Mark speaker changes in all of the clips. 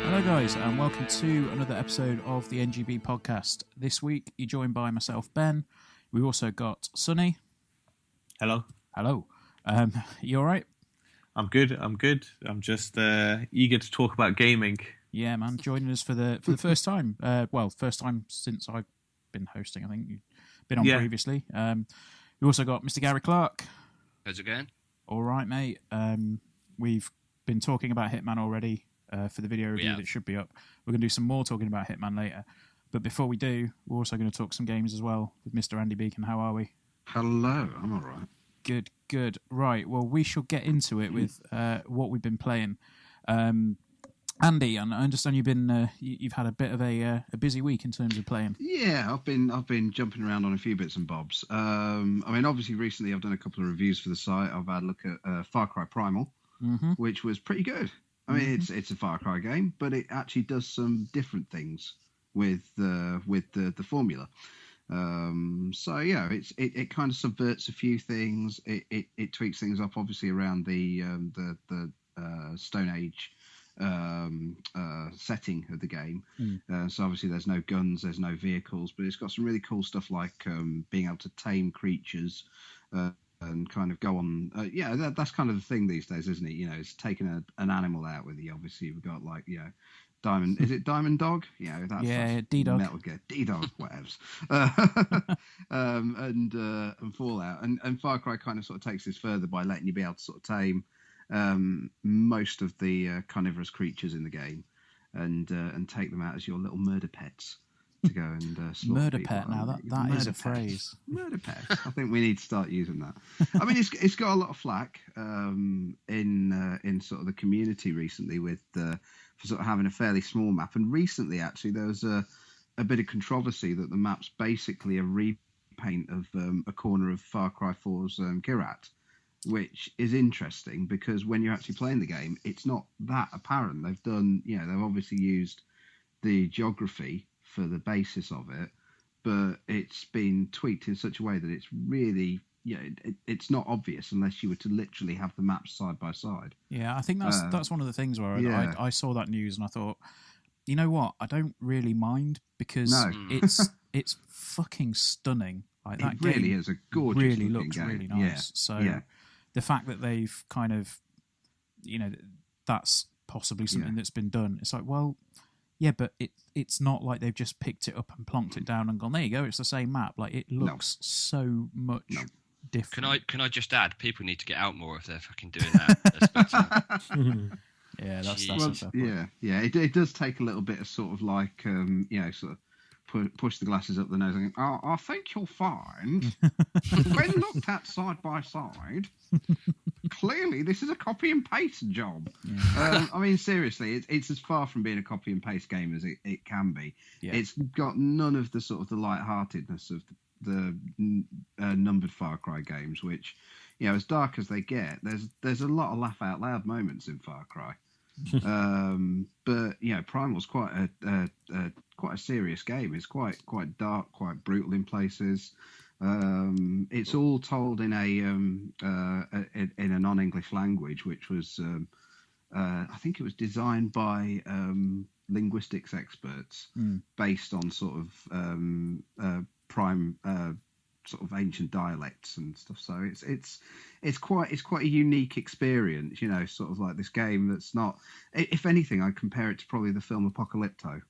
Speaker 1: Hello guys, and welcome to another episode of the NGB podcast. This week you're joined by myself, Ben. We've also got Sonny.
Speaker 2: Hello.
Speaker 1: Hello. You alright?
Speaker 2: I'm good. I'm just eager to talk about gaming.
Speaker 1: Yeah, man, joining us for the first time. First time since I've been hosting. I think you've been on previously. We also got Mr. Gary Clark.
Speaker 3: How's it going?
Speaker 1: All right, mate. We've been talking about Hitman already for the video review that should be up. We're going to do some more talking about Hitman later. But before we do, we're also going to talk some games as well with Mr. Andy Beacon. How are we?
Speaker 4: Hello, I'm all right.
Speaker 1: Good. Right, well, we shall get into it with what we've been playing. Andy, and I understand you've had a bit of a busy week in terms of playing.
Speaker 4: Yeah, I've been jumping around on a few bits and bobs. Obviously recently I've done a couple of reviews for the site. I've had a look at Far Cry Primal, which was pretty good. I mean, it's a Far Cry game, but it actually does some different things with the formula. It kind of subverts a few things. It tweaks things up, obviously, around the Stone Age setting of the game. So obviously there's no guns, there's no vehicles, but it's got some really cool stuff like being able to tame creatures and kind of go on. That's kind of the thing these days, isn't it? You know, it's taking an animal out with you. Obviously we've got Diamond, is it Diamond Dog? That's
Speaker 1: D-Dog.
Speaker 4: Metal Gear, D-Dog, whatevs. And Fallout. And Far Cry kind of sort of takes this further by letting you be able to sort of tame most of the carnivorous creatures in the game and take them out as your little murder pets to go and
Speaker 1: murder pet. Now that is a phrase.
Speaker 4: Murder pet. I think we need to start using that. I mean, it's got a lot of flack in sort of the community recently for sort of having a fairly small map. And recently, actually, there was a bit of controversy that the map's basically a repaint of a corner of Far Cry 4's Kirat, which is interesting because when you're actually playing the game, it's not that apparent. They've obviously used the geography for the basis of it, but it's been tweaked in such a way that it's really, it's not obvious unless you were to literally have the maps side by side.
Speaker 1: Yeah, I think that's one of the things where I saw that news and I thought, you know what, I don't really mind because it's fucking stunning. Like that
Speaker 4: it really
Speaker 1: game
Speaker 4: is a gorgeous
Speaker 1: really looks
Speaker 4: game.
Speaker 1: really nice. The fact that they've kind of, that's possibly something that's been done. It's like, well, yeah, but it's not like they've just picked it up and plonked it down and gone, there you go, it's the same map. Like, it looks so much different.
Speaker 3: Can I just add, people need to get out more if they're fucking doing that.
Speaker 1: Yeah, that's
Speaker 4: it does take a little bit of sort of like, sort of push the glasses up the nose and go, I think you'll find, when looked at side by side, clearly this is a copy and paste job. Yeah. I mean, seriously, it's as far from being a copy and paste game as it can be. Yeah. It's got none of the sort of the lightheartedness of the numbered Far Cry games, which, as dark as they get, there's a lot of laugh out loud moments in Far Cry. But Primal's quite a serious game. It's quite dark, quite brutal in places. It's all told in a non-English language, which was I think it was designed by linguistics experts based on sort of sort of ancient dialects and stuff. So it's quite a unique experience, sort of like this game that's not. If anything, I'd compare it to probably the film Apocalypto.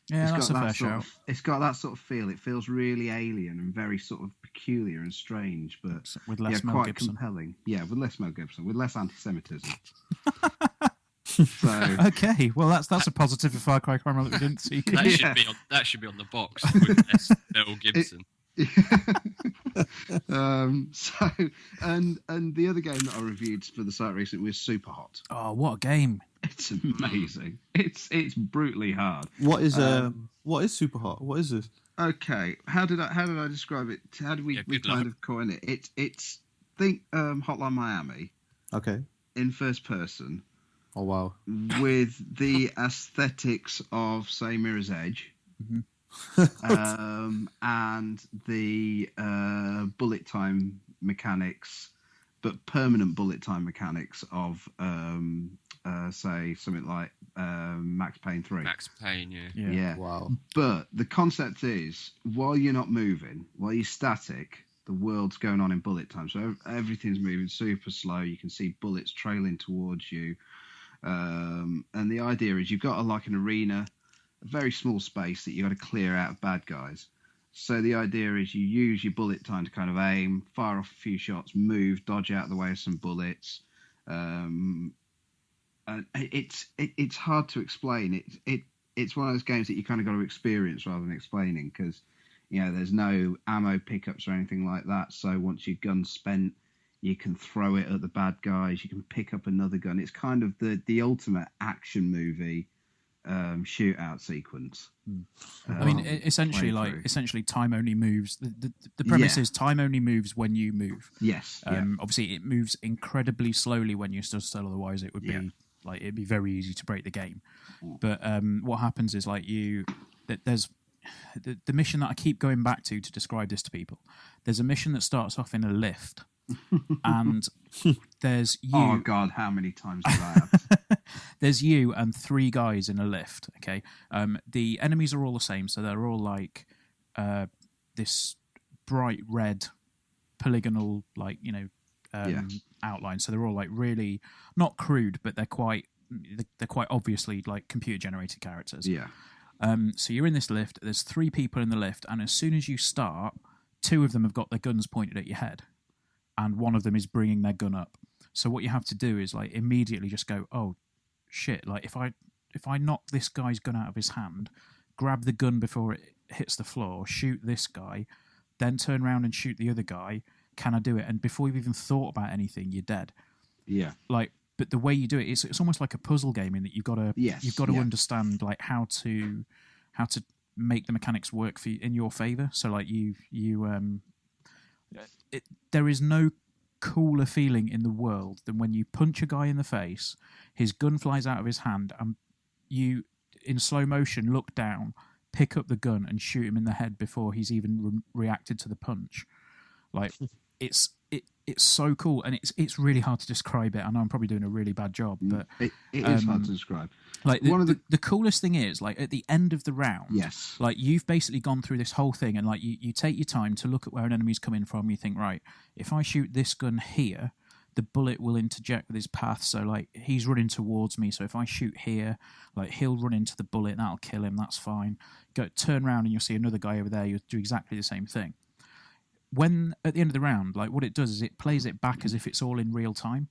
Speaker 1: Yeah, that's a fair shout.
Speaker 4: It's got that sort of feel. It feels really alien and very sort of peculiar and strange, but
Speaker 1: with less Mel
Speaker 4: quite
Speaker 1: Gibson.
Speaker 4: Compelling. Yeah, with less Mel Gibson, with less anti-Semitism.
Speaker 1: Okay, well that's a positive for Far Cry Primal that we didn't see.
Speaker 3: That should be on the box with less Mel Gibson.
Speaker 4: And the other game that I reviewed for the site recently was Super Hot.
Speaker 1: Oh, what a game!
Speaker 4: It's amazing. It's brutally hard.
Speaker 2: What is Super Hot? What is this?
Speaker 4: Okay, how did I describe it? How did we kind of coin it? It's think Hotline Miami.
Speaker 2: Okay.
Speaker 4: In first person.
Speaker 2: Oh wow.
Speaker 4: With the aesthetics of, say, Mirror's Edge.
Speaker 1: Mm-hmm.
Speaker 4: And the bullet time mechanics, but permanent bullet time mechanics of say something like Max Payne 3.
Speaker 3: Max Payne, yeah.
Speaker 4: Yeah.
Speaker 2: Wow.
Speaker 4: But the concept is, while you're not moving, while you're static, the world's going on in bullet time. So everything's moving super slow. You can see bullets trailing towards you. And the idea is you've got an arena, a very small space that you've got to clear out of bad guys. So the idea is you use your bullet time to kind of aim, fire off a few shots, move, dodge out of the way of some bullets. And it's hard to explain. It's one of those games that you kind of got to experience rather than explaining, because there's no ammo pickups or anything like that. So once your gun's spent, you can throw it at the bad guys. You can pick up another gun. It's kind of the ultimate action movie shootout sequence.
Speaker 1: I mean, essentially, time only moves. The premise is time only moves when you move.
Speaker 4: Yes.
Speaker 1: Obviously, it moves incredibly slowly when you're stood still. Otherwise, it would be it'd be very easy to break the game. But what happens is there's the mission that I keep going back to describe this to people. There's a mission that starts off in a lift, and there's you.
Speaker 4: Oh God, how many times have I had?
Speaker 1: There's you and 3 guys in a lift. Okay, the enemies are all the same, so they're all like this bright red polygonal, outline. So they're all like really not crude, but they're quite obviously like computer generated characters.
Speaker 4: Yeah.
Speaker 1: So you're in this lift. There's 3 people in the lift, and as soon as you start, 2 of them have got their guns pointed at your head, and one of them is bringing their gun up. So what you have to do is immediately just go, oh shit! If I knock this guy's gun out of his hand, grab the gun before it hits the floor, shoot this guy, then turn around and shoot the other guy. Can I do it? And before you've even thought about anything, you're dead.
Speaker 4: Yeah.
Speaker 1: But the way you do it, it's almost like a puzzle game in that you've got to understand how to make the mechanics work for you in your favor. So there is no cooler feeling in the world than when you punch a guy in the face, his gun flies out of his hand, and you in slow motion look down, pick up the gun, and shoot him in the head before he's even reacted to the punch. It's so cool, and it's really hard to describe it. I know I'm probably doing a really bad job, but
Speaker 4: it is hard to describe.
Speaker 1: The coolest thing is at the end of the round,
Speaker 4: yes,
Speaker 1: you've basically gone through this whole thing, and you take your time to look at where an enemy's coming from. You think, right, if I shoot this gun here, the bullet will interject with his path. So he's running towards me. So if I shoot here, he'll run into the bullet. That'll kill him. That's fine. Turn around and you'll see another guy over there. You'll do exactly the same thing. When at the end of the round, what it does is it plays it back as if it's all in real time.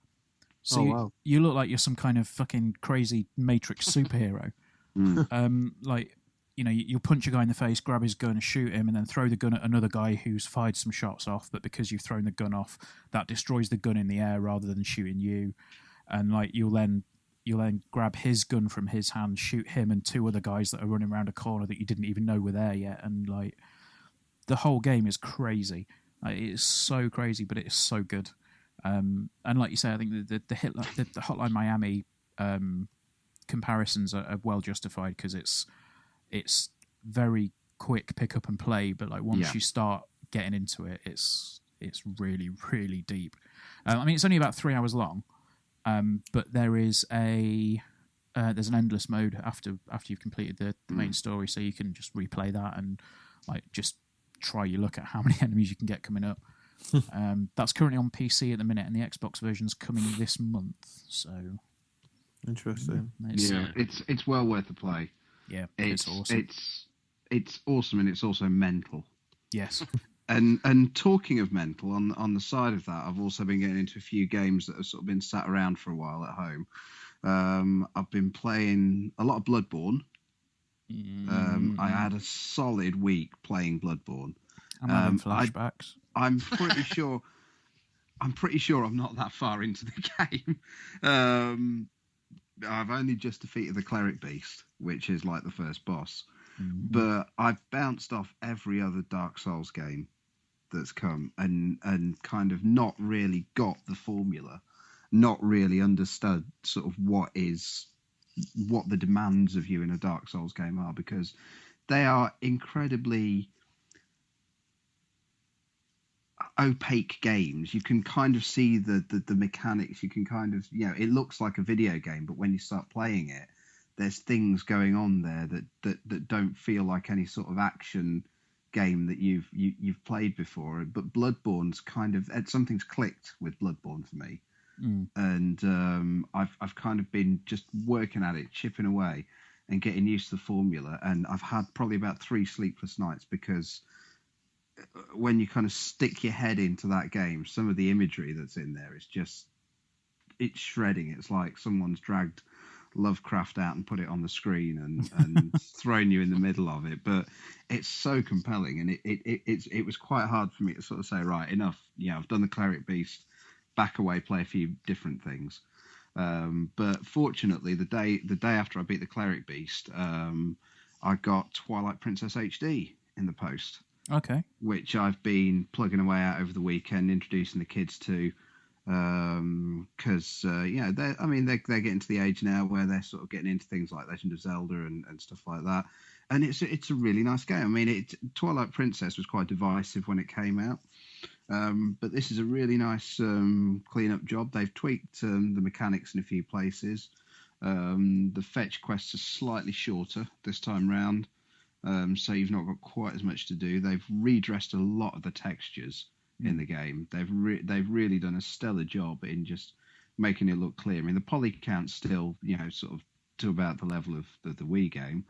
Speaker 1: So you look like you're some kind of fucking crazy Matrix superhero. You'll punch a guy in the face, grab his gun, shoot him, and then throw the gun at another guy who's fired some shots off. But because you've thrown the gun off, that destroys the gun in the air rather than shooting you. And you'll then grab his gun from his hand, shoot him and 2 other guys that are running around a corner that you didn't even know were there yet. And the whole game is crazy. It is so crazy, but it is so good. And like you say, I think the Hotline Miami comparisons are well justified, because it's very quick pick up and play, but once you start getting into it, it's really, really deep. It's only about 3 hours long, but there's an endless mode after you've completed the main story, so you can just replay that and just try your luck at how many enemies you can get coming up. That's currently on PC at the minute, and the Xbox version's coming this month. So
Speaker 2: interesting.
Speaker 4: It's well worth the play.
Speaker 1: Yeah, it's awesome.
Speaker 4: It's awesome, and it's also mental.
Speaker 1: Yes.
Speaker 4: And talking of mental, on the side of that, I've also been getting into a few games that have sort of been sat around for a while at home. I've been playing a lot of Bloodborne. I had a solid week playing Bloodborne.
Speaker 1: I'm having flashbacks.
Speaker 4: I'm pretty sure I'm not that far into the game. I've only just defeated the Cleric Beast, which is the first boss. But I've bounced off every other Dark Souls game that's come and kind of not really got the formula, not really understood sort of what the demands of you in a Dark Souls game are, because they are incredibly opaque games. You can kind of see the mechanics. You can kind of, it looks like a video game, but when you start playing it, there's things going on there that don't feel like any sort of action game that you've played before. But Bloodborne's something's clicked with Bloodborne for me. And I've kind of been just working at it, chipping away and getting used to the formula, and I've had probably about 3 sleepless nights, because when you kind of stick your head into that game, some of the imagery that's in there is just, it's shredding. It's like someone's dragged Lovecraft out and put it on the screen and thrown you in the middle of it. But it's so compelling, and it was quite hard for me to sort of say, right, enough. Yeah, I've done the Cleric Beast, back away, play a few different things. But fortunately, the day after I beat the Cleric Beast, I got Twilight Princess HD in the post.
Speaker 1: Okay.
Speaker 4: Which I've been plugging away at over the weekend, introducing the kids to, because they're getting to the age now where they're sort of getting into things like Legend of Zelda and stuff like that, and it's a really nice game. I mean, Twilight Princess was quite divisive when it came out, but this is a really nice clean-up job. They've tweaked the mechanics in a few places. The fetch quests are slightly shorter this time round, so you've not got quite as much to do. They've redressed a lot of the textures in the game. They've really done a stellar job in just making it look clear. I mean, the poly count's still, sort of to about the level of the Wii game.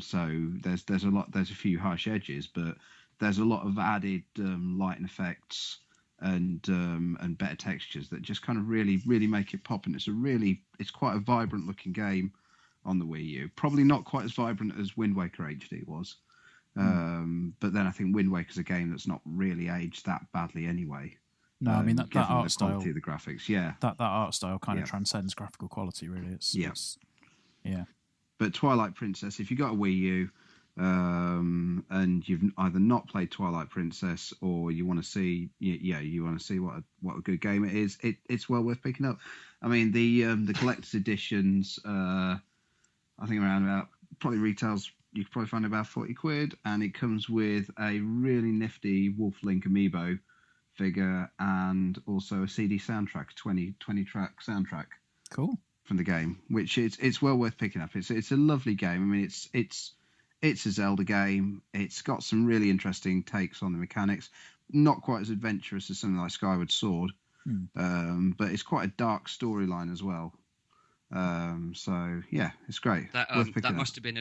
Speaker 4: So there's a few harsh edges, but there's a lot of added lighting effects and better textures that just kind of really make it pop. And it's quite a vibrant looking game on the Wii U. Probably not quite as vibrant as Wind Waker HD was. But then I think Wind Waker's a game that's not really aged that badly anyway.
Speaker 1: No, I mean that art
Speaker 4: the
Speaker 1: style,
Speaker 4: quality of the graphics, yeah.
Speaker 1: That art style kind of transcends graphical quality, really. Yeah.
Speaker 4: But Twilight Princess, if you got a Wii U, and you've either not played Twilight Princess or you want to see, what a good game it is, it's well worth picking up. I mean, the collector's editions, I think around about, probably retails, you could probably find about 40 quid, and it comes with a really nifty Wolf Link amiibo figure and also a CD soundtrack, 20 track soundtrack.
Speaker 1: Cool.
Speaker 4: From the game, which it's well worth picking up. It's a lovely game. I mean, it's a Zelda game. It's got some really interesting takes on the mechanics. Not quite as adventurous as something like Skyward Sword, but it's quite a dark storyline as well. So yeah, it's great.
Speaker 3: That must have been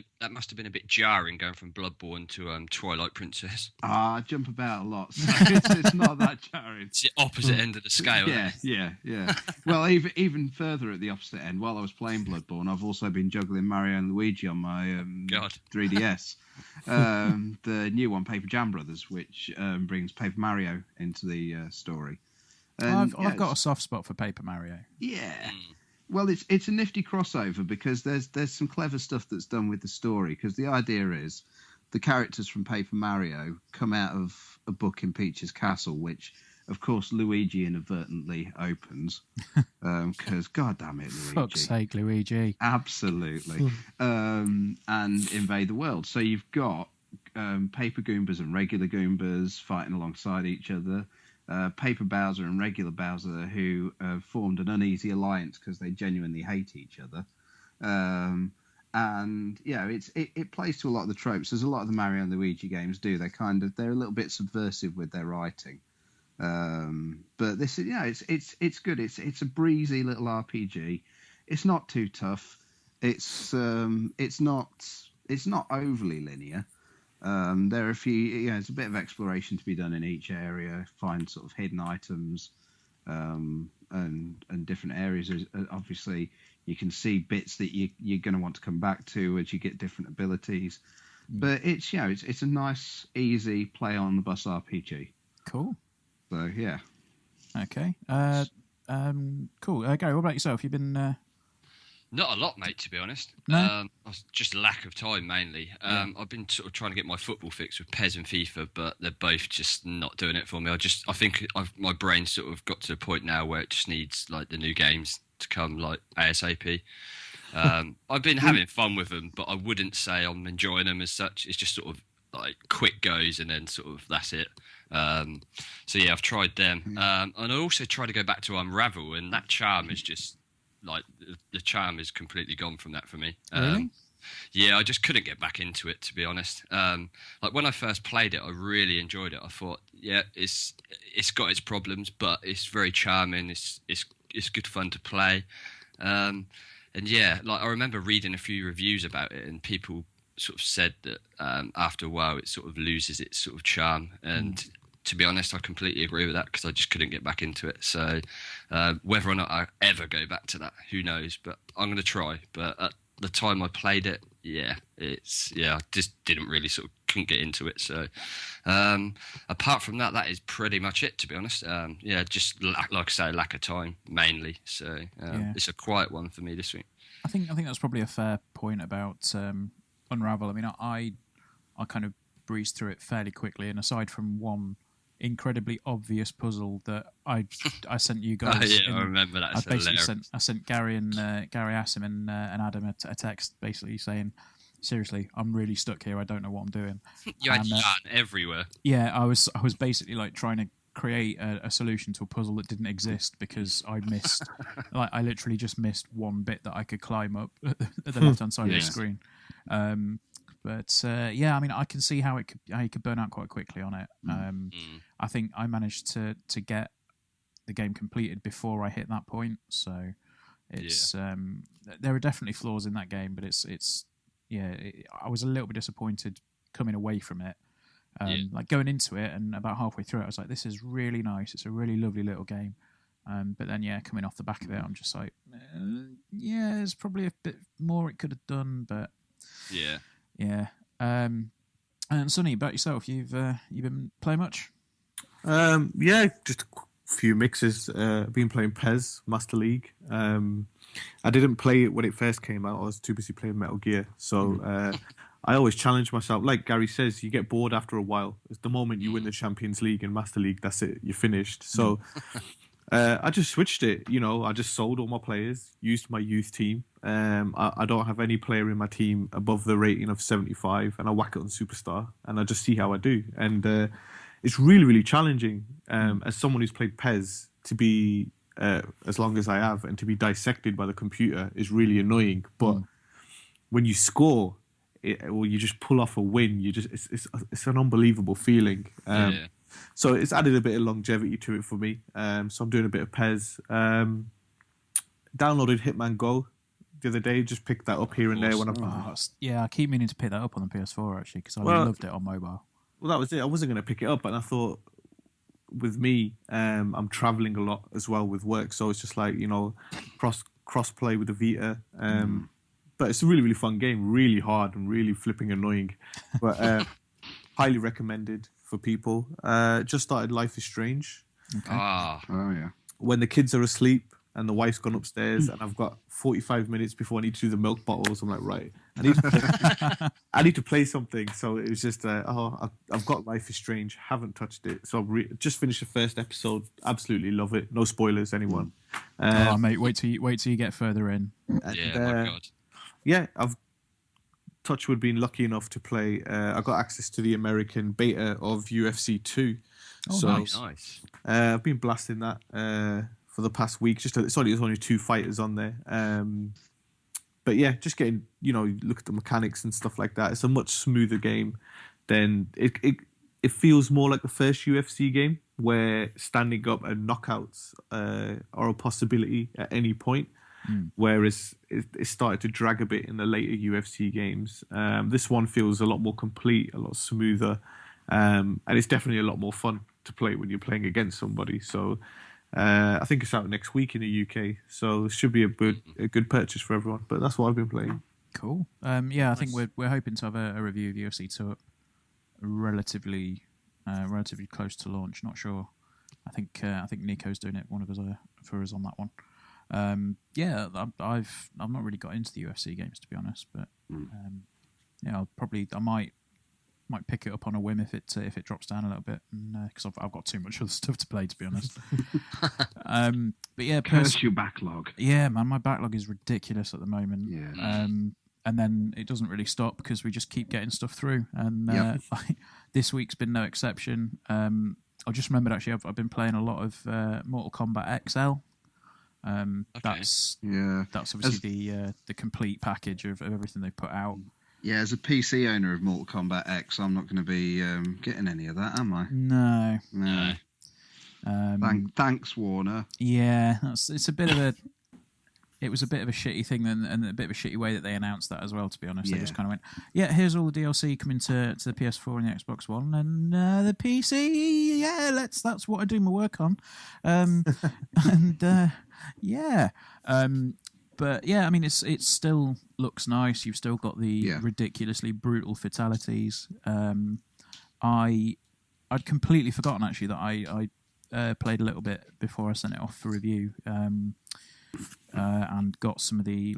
Speaker 3: a bit jarring going from Bloodborne to Twilight Princess.
Speaker 4: I jump about a lot, so it's not that jarring.
Speaker 3: It's the opposite end of the scale.
Speaker 4: Yeah. Well, even further at the opposite end. While I was playing Bloodborne, I've also been juggling Mario and Luigi on my 3DS. The new one, Paper Jam Brothers, which brings Paper Mario into the story.
Speaker 1: And, I've got a soft spot for Paper Mario.
Speaker 4: Yeah. Well, it's a nifty crossover because there's some clever stuff that's done with the story, because the idea is the characters from Paper Mario come out of a book in Peach's Castle, which, of course, Luigi inadvertently opens, because, God damn it, Luigi.
Speaker 1: Fuck's sake, Luigi.
Speaker 4: Absolutely. And invade the world. So you've got Paper Goombas and regular Goombas fighting alongside each other. Paper Bowser and regular Bowser, who formed an uneasy alliance because they genuinely hate each other. And it plays to a lot of the tropes, as a lot of the Mario and Luigi games do. They're a little bit subversive with their writing. But this is it's good. It's a breezy little RPG. It's not too tough. It's not overly linear. There are a few, there's a bit of exploration to be done in each area, find sort of hidden items, and different areas. Obviously, you can see bits that you're going to want to come back to as you get different abilities. But it's a nice, easy play on the bus RPG.
Speaker 1: Cool.
Speaker 4: So yeah.
Speaker 1: Okay. Cool. Gary, what about yourself? You've been.
Speaker 3: Not a lot, mate, to be honest.
Speaker 1: No?
Speaker 3: Just a lack of time, mainly. I've been sort of trying to get my football fix with PES and FIFA, but they're both just not doing it for me. I think my brain sort of got to a point now where it just needs like the new games to come like ASAP. I've been having fun with them, but I wouldn't say I'm enjoying them as such. It's just sort of like quick goes and then sort of that's it. So yeah, I've tried them. And I also tried to go back to Unravel, and that charm is just like the charm is completely gone from that for me.
Speaker 1: Really?
Speaker 3: Yeah, I just couldn't get back into it, to be honest. Like when I first played it, I really enjoyed it. I thought, yeah, it's got its problems, but it's very charming. It's good fun to play. And yeah, like I remember reading a few reviews about it, and people sort of said that after a while it sort of loses its sort of charm. And to be honest, I completely agree with that, because I just couldn't get back into it. So whether or not I ever go back to that, who knows? But I'm going to try. But at the time I played it, I just didn't really couldn't get into it. So apart from that, that is pretty much it, to be honest. Just like I say, lack of time mainly. So it's a quiet one for me this week.
Speaker 1: I think that's probably a fair point about Unravel. I mean, I kind of breezed through it fairly quickly, and aside from one incredibly obvious puzzle that I sent you guys.
Speaker 3: I remember that.
Speaker 1: I sent Gary Asim and Adam a text basically saying, seriously, I'm really stuck here. I don't know what I'm doing.
Speaker 3: You had yarn everywhere.
Speaker 1: Yeah, I was basically like trying to create a solution to a puzzle that didn't exist, because I missed, like I literally just missed one bit that I could climb up at the left hand side of the screen. But I mean, I can see how you could burn out quite quickly on it. I think I managed to get the game completed before I hit that point. So it's there are definitely flaws in that game, but I was a little bit disappointed coming away from it. Like going into it, and about halfway through it, I was like, this is really nice. It's a really lovely little game. But then, coming off the back of it, I'm just like, there's probably a bit more it could have done, but yeah. And Sonny, about yourself, you've been playing much?
Speaker 2: Just a few mixes. I've been playing PES Master League. I didn't play it when it first came out. I was too busy playing Metal Gear. So I always challenge myself. Like Gary says, you get bored after a while. It's the moment you win the Champions League and Master League, that's it. You're finished. So I just switched it. I just sold all my players, used my youth team. I don't have any player in my team above the rating of 75, and I whack it on Superstar, and I just see how I do. And it's really, really challenging as someone who's played PES to be as long as I have, and to be dissected by the computer is really annoying. But when you score, or you just pull off a win, it's an unbelievable feeling. So it's added a bit of longevity to it for me. So I'm doing a bit of PES. Downloaded Hitman Go the other day, just picked that up here and there when
Speaker 1: I keep meaning to pick that up on the PS4 actually, because I loved it on mobile. Well,
Speaker 2: that was it. I wasn't going to pick it up, and I thought, with me, I'm traveling a lot as well with work, so it's just like cross play with the Vita. But it's a really, really fun game, really hard and really flipping annoying, but highly recommended for people. Just started Life is Strange.
Speaker 1: Okay.
Speaker 4: Oh yeah.
Speaker 2: When the kids are asleep and the wife's gone upstairs, and I've got 45 minutes before I need to do the milk bottles, I'm like, right, I need to play something. So it was just, I've got Life is Strange, haven't touched it. So I've just finished the first episode, absolutely love it. No spoilers, anyone.
Speaker 1: Mate, wait till you get further in.
Speaker 3: My God.
Speaker 2: Yeah, I've Touchwood been lucky enough to play. I got access to the American beta of UFC 2.
Speaker 1: Oh,
Speaker 2: so,
Speaker 3: nice.
Speaker 2: I've been blasting that for the past week. There's only 2 fighters on there. But yeah, just getting, look at the mechanics and stuff like that. It's a much smoother game than it feels more like the first UFC game, where standing up and knockouts are a possibility at any point. Whereas it started to drag a bit in the later UFC games. This one feels a lot more complete, a lot smoother, and it's definitely a lot more fun to play when you're playing against somebody. So I think it's out next week in the UK, so it should be a good purchase for everyone. But that's what I've been playing.
Speaker 1: Cool. I think we're hoping to have a review of UFC 2 relatively close to launch. Not sure. I think Nico's doing it. One of us for us on that one. I've not really got into the UFC games, to be honest, but I might pick it up on a whim if it drops down a little bit, because I've got too much other stuff to play, to be honest. But yeah,
Speaker 4: curse your backlog.
Speaker 1: Yeah, man, my backlog is ridiculous at the moment.
Speaker 4: Yeah.
Speaker 1: And then it doesn't really stop, because we just keep getting stuff through, and this week's been no exception. I just remembered actually I've been playing a lot of Mortal Kombat XL. That's obviously the complete package of everything they've put out.
Speaker 4: Yeah, as a PC owner of Mortal Kombat X, I'm not going to be getting any of that, am I?
Speaker 1: No.
Speaker 4: Thanks, Warner.
Speaker 1: Yeah, it was a bit of a shitty thing and a bit of a shitty way that they announced that as well, to be honest. They just kind of went, yeah, here's all the DLC coming to the PS4 and the Xbox One and the PC, that's what I do my work on. But yeah, I mean, it still looks nice. You've still got the ridiculously brutal fatalities. I'd completely forgotten actually that I played a little bit before I sent it off for review, and got some of the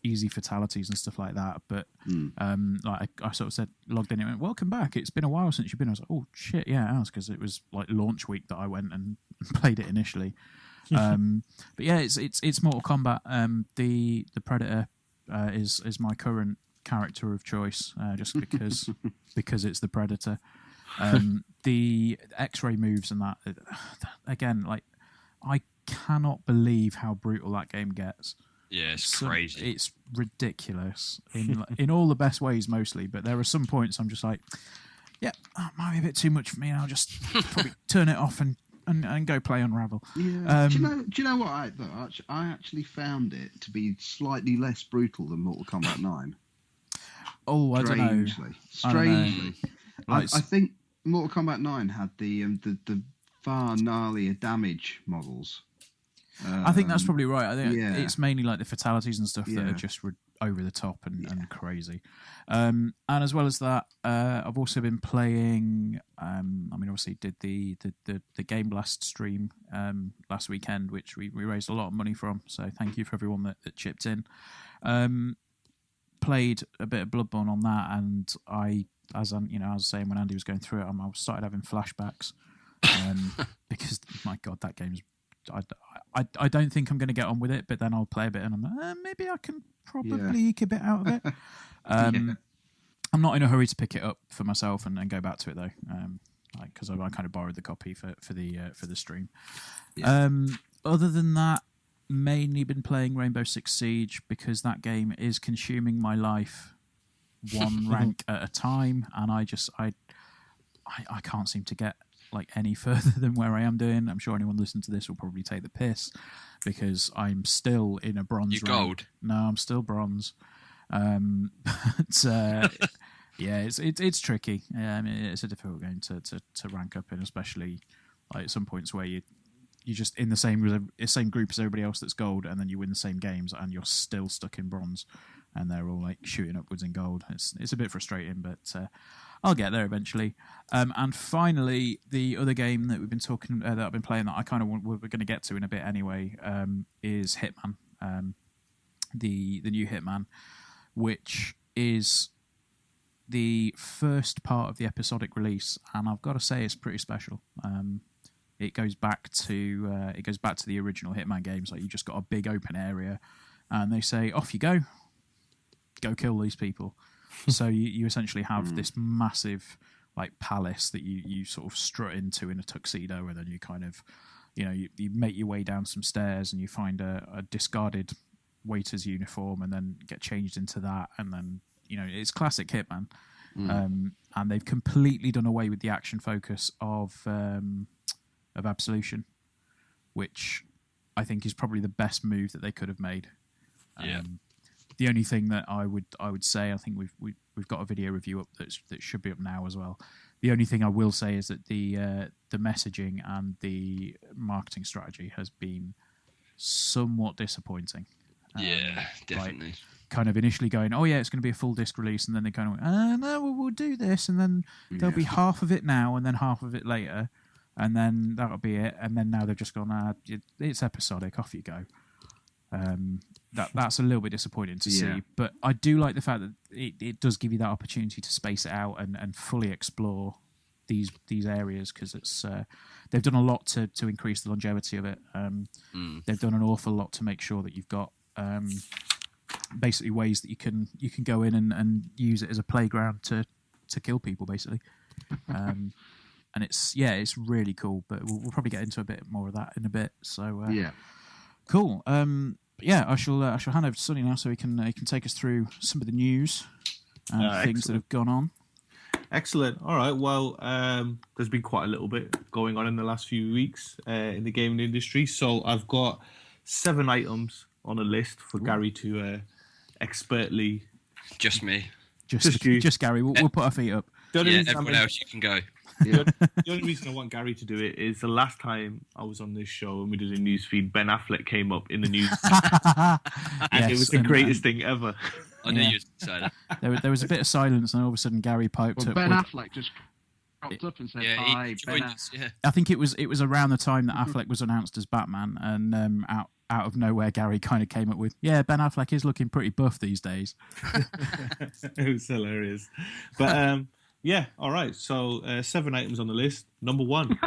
Speaker 1: easy fatalities and stuff like that. But I sort of said, logged in, and went, "Welcome back. It's been a while since you've been." I was like, "Oh shit, yeah," it has, because it was like launch week that I went and played it initially. But yeah, it's Mortal Kombat. The Predator is my current character of choice, just because it's the Predator. The X-ray moves and that again, like, I cannot believe how brutal that game gets.
Speaker 3: Yeah, it's crazy.
Speaker 1: It's ridiculous in all the best ways, mostly. But there are some points I'm just like, yeah, that might be a bit too much for me, and I'll just probably turn it off and go play Unravel.
Speaker 4: Yeah. Do you know what I actually found it to be slightly less brutal than Mortal Kombat 9.
Speaker 1: Oh, I don't know.
Speaker 4: Strangely. I think Mortal Kombat 9 had the far gnarlier damage models.
Speaker 1: I think that's probably right. I think it's mainly like the fatalities and stuff that are just over the top and crazy. And as well as that, I've also been playing. I mean, obviously, did the Game Blast stream last weekend, which we raised a lot of money from. So thank you for everyone that chipped in. Played a bit of Bloodborne on that, and I was saying when Andy was going through it, I started having flashbacks because my God, that game's. I don't think I'm going to get on with it, but then I'll play a bit and I'm like, maybe I can probably eke a bit out of it. I'm not in a hurry to pick it up for myself and go back to it though, because I kind of borrowed the copy for the stream. Yeah. Other than that, mainly been playing Rainbow Six Siege because that game is consuming my life one rank at a time, and I can't seem to get like any further than where I am doing. I'm sure anyone listening to this will probably take the piss because I'm still in a bronze rank.
Speaker 3: Gold?
Speaker 1: No, I'm still bronze. But yeah, it's tricky. I mean, it's a difficult game to rank up in, especially like at some points where you're just in the same group as everybody else that's gold, and then you win the same games and you're still stuck in bronze, and they're all like shooting upwards in gold. It's a bit frustrating, but I'll get there eventually. And finally, the other game that we've been talking that I've been playing that I kind of we're going to get to in a bit anyway is Hitman, the new Hitman, which is the first part of the episodic release, and I've got to say it's pretty special. It goes back to the original Hitman games. Like, you just got a big open area, and they say, "Off you go kill these people." So you essentially have this massive like palace that you sort of strut into in a tuxedo, and then you kind of, you make your way down some stairs and you find a discarded waiter's uniform and then get changed into that, and then it's classic Hitman. And they've completely done away with the action focus of Absolution, which I think is probably the best move that they could have made. The only thing that I would say, I think we've got a video review up that should be up now as well. The only thing I will say is that the messaging and the marketing strategy has been somewhat disappointing.
Speaker 3: Yeah, definitely.
Speaker 1: Like, kind of initially going, oh yeah, it's going to be a full disc release, and then they kind of went, no, we'll do this, and then there'll be half of it now, and then half of it later, and then that'll be it. And then now they've just gone, it's episodic, off you go. That's a little bit disappointing to see, but I do like the fact that it does give you that opportunity to space it out and fully explore these areas, because it's they've done a lot to increase the longevity of it. They've done an awful lot to make sure that you've got basically ways that you can go in and use it as a playground to kill people, basically. And it's really cool, but we'll probably get into a bit more of that in a bit. So Cool. Yeah, I shall hand over to Sonny now, so he can take us through some of the news and things that have gone on.
Speaker 2: Excellent. All right. Well, there's been quite a little bit going on in the last few weeks in the gaming industry. So I've got 7 items on a list for Gary to expertly.
Speaker 3: Just me.
Speaker 1: Just Gary. We'll put our feet up.
Speaker 3: Everyone else, you can go.
Speaker 2: The only reason I want Gary to do it is the last time I was on this show and we did a news feed, Ben Affleck came up in the news. And it was the greatest thing ever.
Speaker 3: I knew you were going to say that.
Speaker 1: There was a bit of silence, and all of a sudden Gary piped up.
Speaker 4: Ben Affleck just popped up and said, "Hi, Ben."
Speaker 1: I think it was around the time that Affleck was announced as Batman, and out of nowhere, Gary kind of came up with, "Yeah, Ben Affleck is looking pretty buff these days."
Speaker 2: It was hilarious, but yeah, all right. So 7 items on the list. Number 1,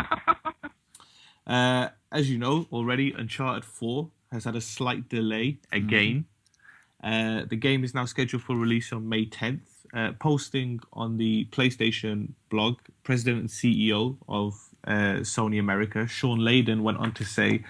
Speaker 2: as you know already, Uncharted 4 has had a slight delay again. The game is now scheduled for release on May 10th. Posting on the PlayStation blog, President and CEO of Sony America, Sean Layden, went on to say,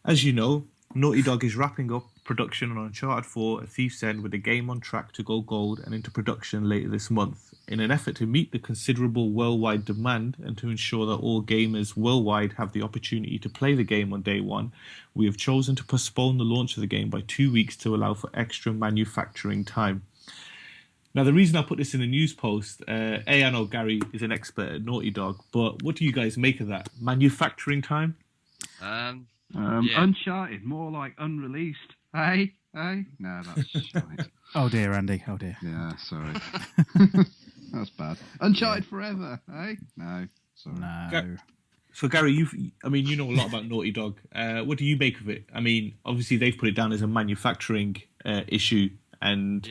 Speaker 2: as you know, Naughty Dog is wrapping up production on Uncharted 4 A Thief's End, with the game on track to go gold and into production later this month. In an effort to meet the considerable worldwide demand and to ensure that all gamers worldwide have the opportunity to play the game on day one, we have chosen to postpone the launch of the game by 2 weeks to allow for extra manufacturing time. Now, the reason I put this in a news post, I know Gary is an expert at Naughty Dog, but what do you guys make of that? Manufacturing time?
Speaker 4: Uncharted, more like unreleased. Hey? No, that's shite.
Speaker 1: Oh dear, Andy. Oh dear.
Speaker 4: Yeah, sorry. That's bad. Uncharted forever, hey? No, sorry.
Speaker 1: No.
Speaker 2: So, Gary, you know a lot about Naughty Dog. What do you make of it? I mean, obviously they've put it down as a manufacturing issue, and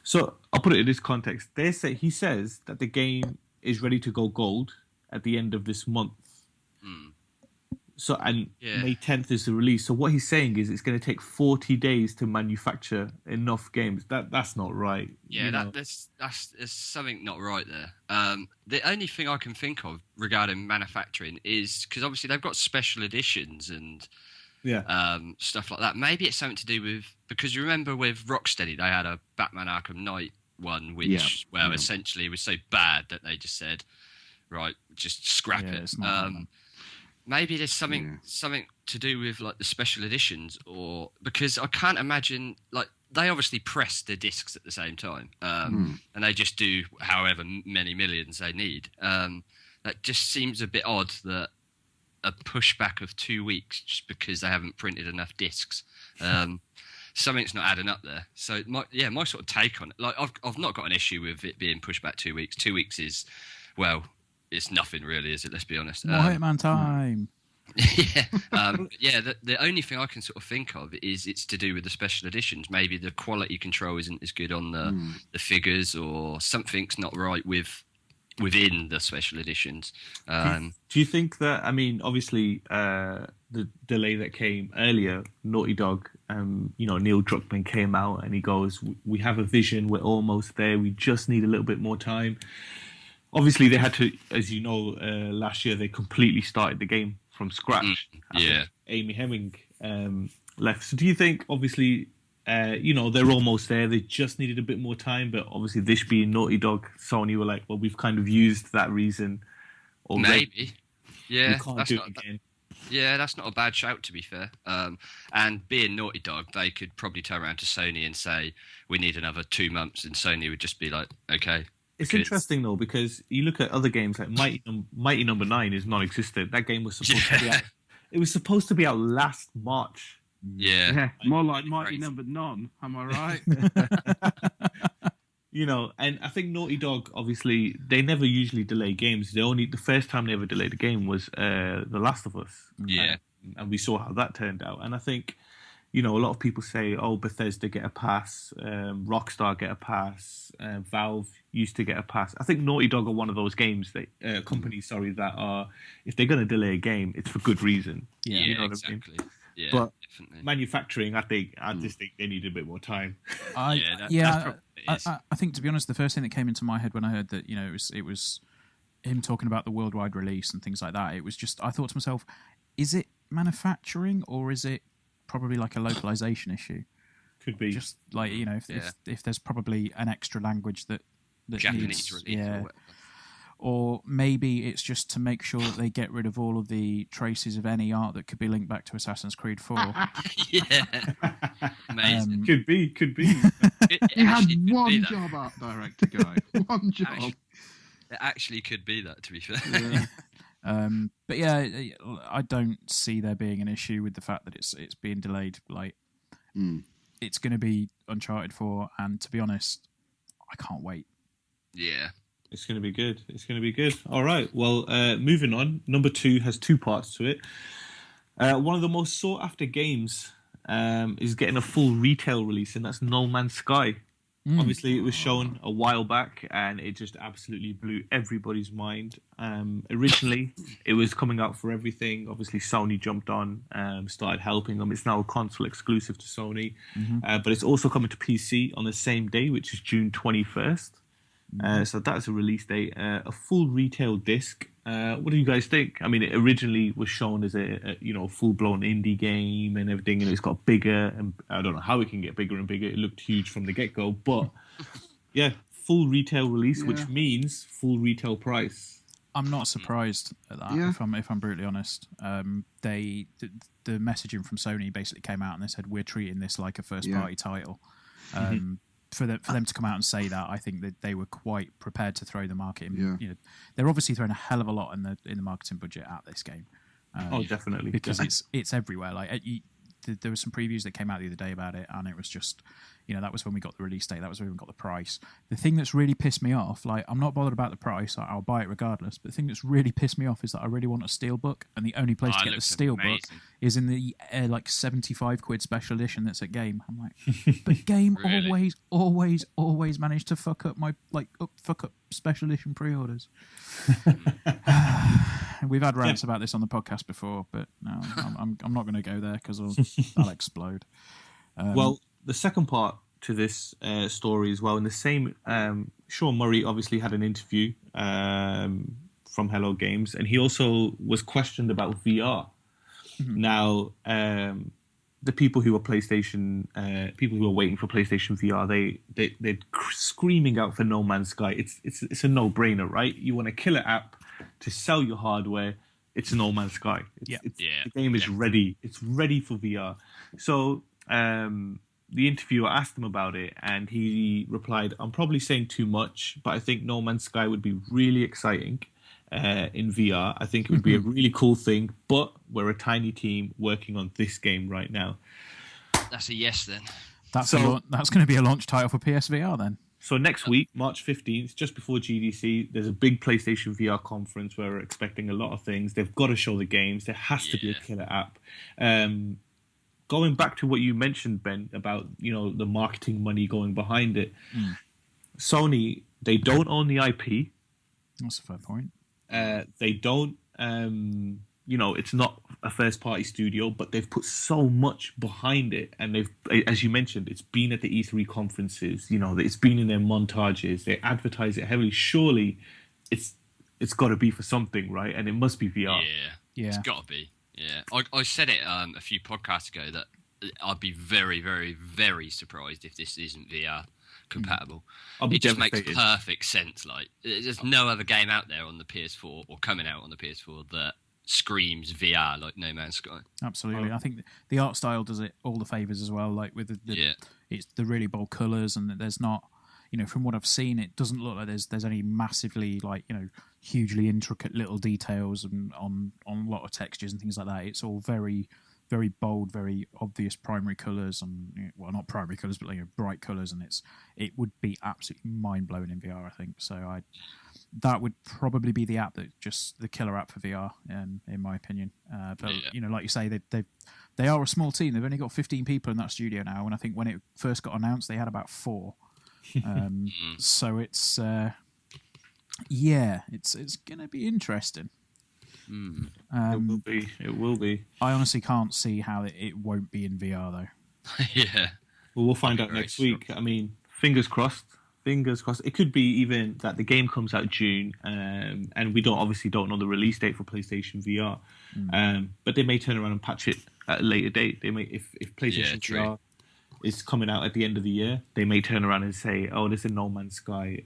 Speaker 2: so I'll put it in this context. He says that the game is ready to go gold at the end of this month. So May 10th is the release. So what he's saying is it's going to take 40 days to manufacture enough games. That's not right.
Speaker 3: Yeah, there's something not right there. The only thing I can think of regarding manufacturing is because obviously they've got special editions and stuff like that. Maybe it's something to do with, because you remember with Rocksteady they had a Batman Arkham Knight one, which essentially was so bad that they just said, right, just scrap it. Maybe there's something to do with like the special editions, or because I can't imagine, like, they obviously press the discs at the same time, and they just do however many millions they need. That just seems a bit odd, that a pushback of 2 weeks just because they haven't printed enough discs. Something's not adding up there. So my sort of take on it, like, I've not got an issue with it being pushed back 2 weeks. 2 weeks is, well, it's nothing really, is it? Let's be honest.
Speaker 1: More Hitman time.
Speaker 3: The only thing I can sort of think of is it's to do with the special editions. Maybe the quality control isn't as good on the figures, or something's not right within the special editions.
Speaker 2: Do you think that, I mean, obviously the delay that came earlier, Naughty Dog, Neil Druckmann came out and he goes, we have a vision, we're almost there, we just need a little bit more time. Obviously, they had to, as you know, last year they completely started the game from scratch. Amy Hemming left. So do you think, obviously, they're almost there, they just needed a bit more time, but obviously this being Naughty Dog, Sony were like, well, we've kind of used that reason already.
Speaker 3: Maybe. Yeah,
Speaker 2: we can't do it again.
Speaker 3: Yeah, that's not a bad shout, to be fair. And being Naughty Dog, they could probably turn around to Sony and say, we need another 2 months, and Sony would just be like, okay.
Speaker 2: It's interesting though, because you look at other games like Mighty Number 9 is non-existent. That game was supposed to be out. It was supposed to be out last March.
Speaker 3: Yeah,
Speaker 4: more like Mighty Number None. Am I right?
Speaker 2: And I think Naughty Dog, obviously, they never usually delay games. The first time they ever delayed a game was The Last of Us.
Speaker 3: Yeah,
Speaker 2: and we saw how that turned out. And I think, a lot of people say, oh, Bethesda get a pass, Rockstar get a pass, Valve used to get a pass. I think Naughty Dog are one of those companies, that are, if they're going to delay a game, it's for good reason.
Speaker 3: Yeah, exactly.
Speaker 2: What I mean?
Speaker 3: Yeah,
Speaker 2: but
Speaker 3: definitely.
Speaker 2: Manufacturing, I just think they need a bit more time.
Speaker 1: I think, to be honest, the first thing that came into my head when I heard that, it was him talking about the worldwide release and things like that, it was just, I thought to myself, is it manufacturing or is it probably like a localization issue.
Speaker 2: Could be.
Speaker 1: Just like, if there's probably an extra language that
Speaker 3: Japanese
Speaker 1: needs,
Speaker 3: release or whatever.
Speaker 1: Or maybe it's just to make sure that they get rid of all of the traces of any art that could be linked back to Assassin's Creed 4.
Speaker 3: Yeah. Amazing.
Speaker 2: Could be.
Speaker 4: You had one job, art director guy. One job.
Speaker 3: It actually could be that, to be fair.
Speaker 1: Yeah. But yeah, I don't see there being an issue with the fact that it's being delayed. Like, it's going to be Uncharted 4, and to be honest, I can't wait.
Speaker 3: Yeah.
Speaker 2: It's going to be good. All right. Well, moving on. Number 2 has 2 parts to it. One of the most sought after games is getting a full retail release, and that's No Man's Sky. Obviously, it was shown a while back, and it just absolutely blew everybody's mind. Originally, it was coming out for everything. Obviously, Sony jumped on, started helping them. It's now a console exclusive to Sony, but it's also coming to PC on the same day, which is June 21st. So that's a release date. A full retail disc. What do you guys think? I mean, it originally was shown as a full-blown indie game and everything, and it's got bigger, and I don't know how it can get bigger and bigger. It looked huge from the get-go, but yeah, full retail release, which means full retail price.
Speaker 1: I'm not surprised at that, if I'm brutally honest. The messaging from Sony basically came out and they said, we're treating this like a first-party title. For them to come out and say that, I think that they were quite prepared to throw the market in. They're obviously throwing a hell of a lot in the marketing budget at this game.
Speaker 2: Definitely,
Speaker 1: because it's everywhere. Like there were some previews that came out the other day about it, and it was just, that was when we got the release date. That was when we got the price. The thing that's really pissed me off, like, I'm not bothered about the price. I'll buy it regardless. But the thing that's really pissed me off is that I really want a steelbook, and the only place to get the steelbook is in the like 75 quid special edition that's at Game. I'm like, but Game really? always managed to fuck up my fuck up special edition pre-orders. We've had rants about this on the podcast before, but no, I'm not going to go there because I'll explode.
Speaker 2: Well, the second part to this story as well, in the same, Sean Murray obviously had an interview from Hello Games, and he also was questioned about VR. Now, the people who were PlayStation, people who were waiting for PlayStation VR, they're screaming out for No Man's Sky. It's a no-brainer, right? You want a killer app to sell your hardware. It's No Man's Sky. The game is ready. It's ready for VR. So the interviewer asked him about it, and he replied, I'm probably saying too much, but I think No Man's Sky would be really exciting in VR. I think it would be a really cool thing, but we're a tiny team working on this game right now.
Speaker 3: That's a yes then.
Speaker 1: That's going to be a launch title for PSVR then.
Speaker 2: So next week, March 15th, just before GDC, there's a big PlayStation VR conference where we're expecting a lot of things. They've got to show the games. There has to be a killer app. Going back to what you mentioned, Ben, about the marketing money going behind it, Sony, they don't own the IP.
Speaker 1: That's a fair point.
Speaker 2: They don't, it's not a first-party studio, but they've put so much behind it, and they've, as you mentioned, it's been at the E3 conferences. It's been in their montages. They advertise it heavily. Surely, it's got to be for something, right? And it must be VR.
Speaker 3: Yeah, it's got to be. Yeah, I said it a few podcasts ago that I'd be very, very, very surprised if this isn't VR compatible. It just makes perfect sense. Like, there's no other game out there on the PS4 or coming out on the PS4 that screams VR like No Man's Sky.
Speaker 1: Absolutely. I think the art style does it all the favours as well. Like with it's the really bold colours, and there's not, from what I've seen, it doesn't look like there's any massively hugely intricate little details and on a lot of textures and things like that. It's all very, very bold, very obvious primary colours, and not primary colours, but bright colours, and it would be absolutely mind blowing in VR. I think so. That would probably be the app the killer app for VR, in my opinion. But like you say, they are a small team. They've only got 15 people in that studio now, and I think when it first got announced, they had about 4. So it's it's gonna be interesting.
Speaker 2: It will be.
Speaker 1: I honestly can't see how it won't be in VR though.
Speaker 3: Yeah.
Speaker 2: Well, we'll find out next week. I mean, fingers crossed. It could be even that the game comes out June, and we don't know the release date for PlayStation VR. But they may turn around and patch it at a later date. They may, if PlayStation VR is coming out at the end of the year, they may turn around and say, "Oh, there's a No Man's Sky,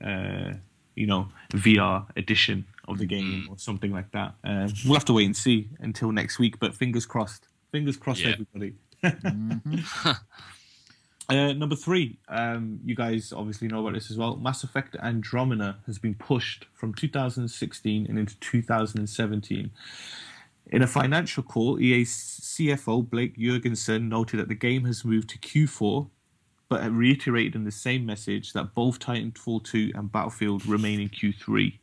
Speaker 2: VR edition of the game or something like that." We'll have to wait and see until next week. But fingers crossed. Fingers crossed, everybody. Number 3, you guys obviously know about this as well. Mass Effect Andromeda has been pushed from 2016 and into 2017. In a financial call, EA's CFO Blake Jurgensen noted that the game has moved to Q4, but reiterated in the same message that both Titanfall 2 and Battlefield remain in Q3.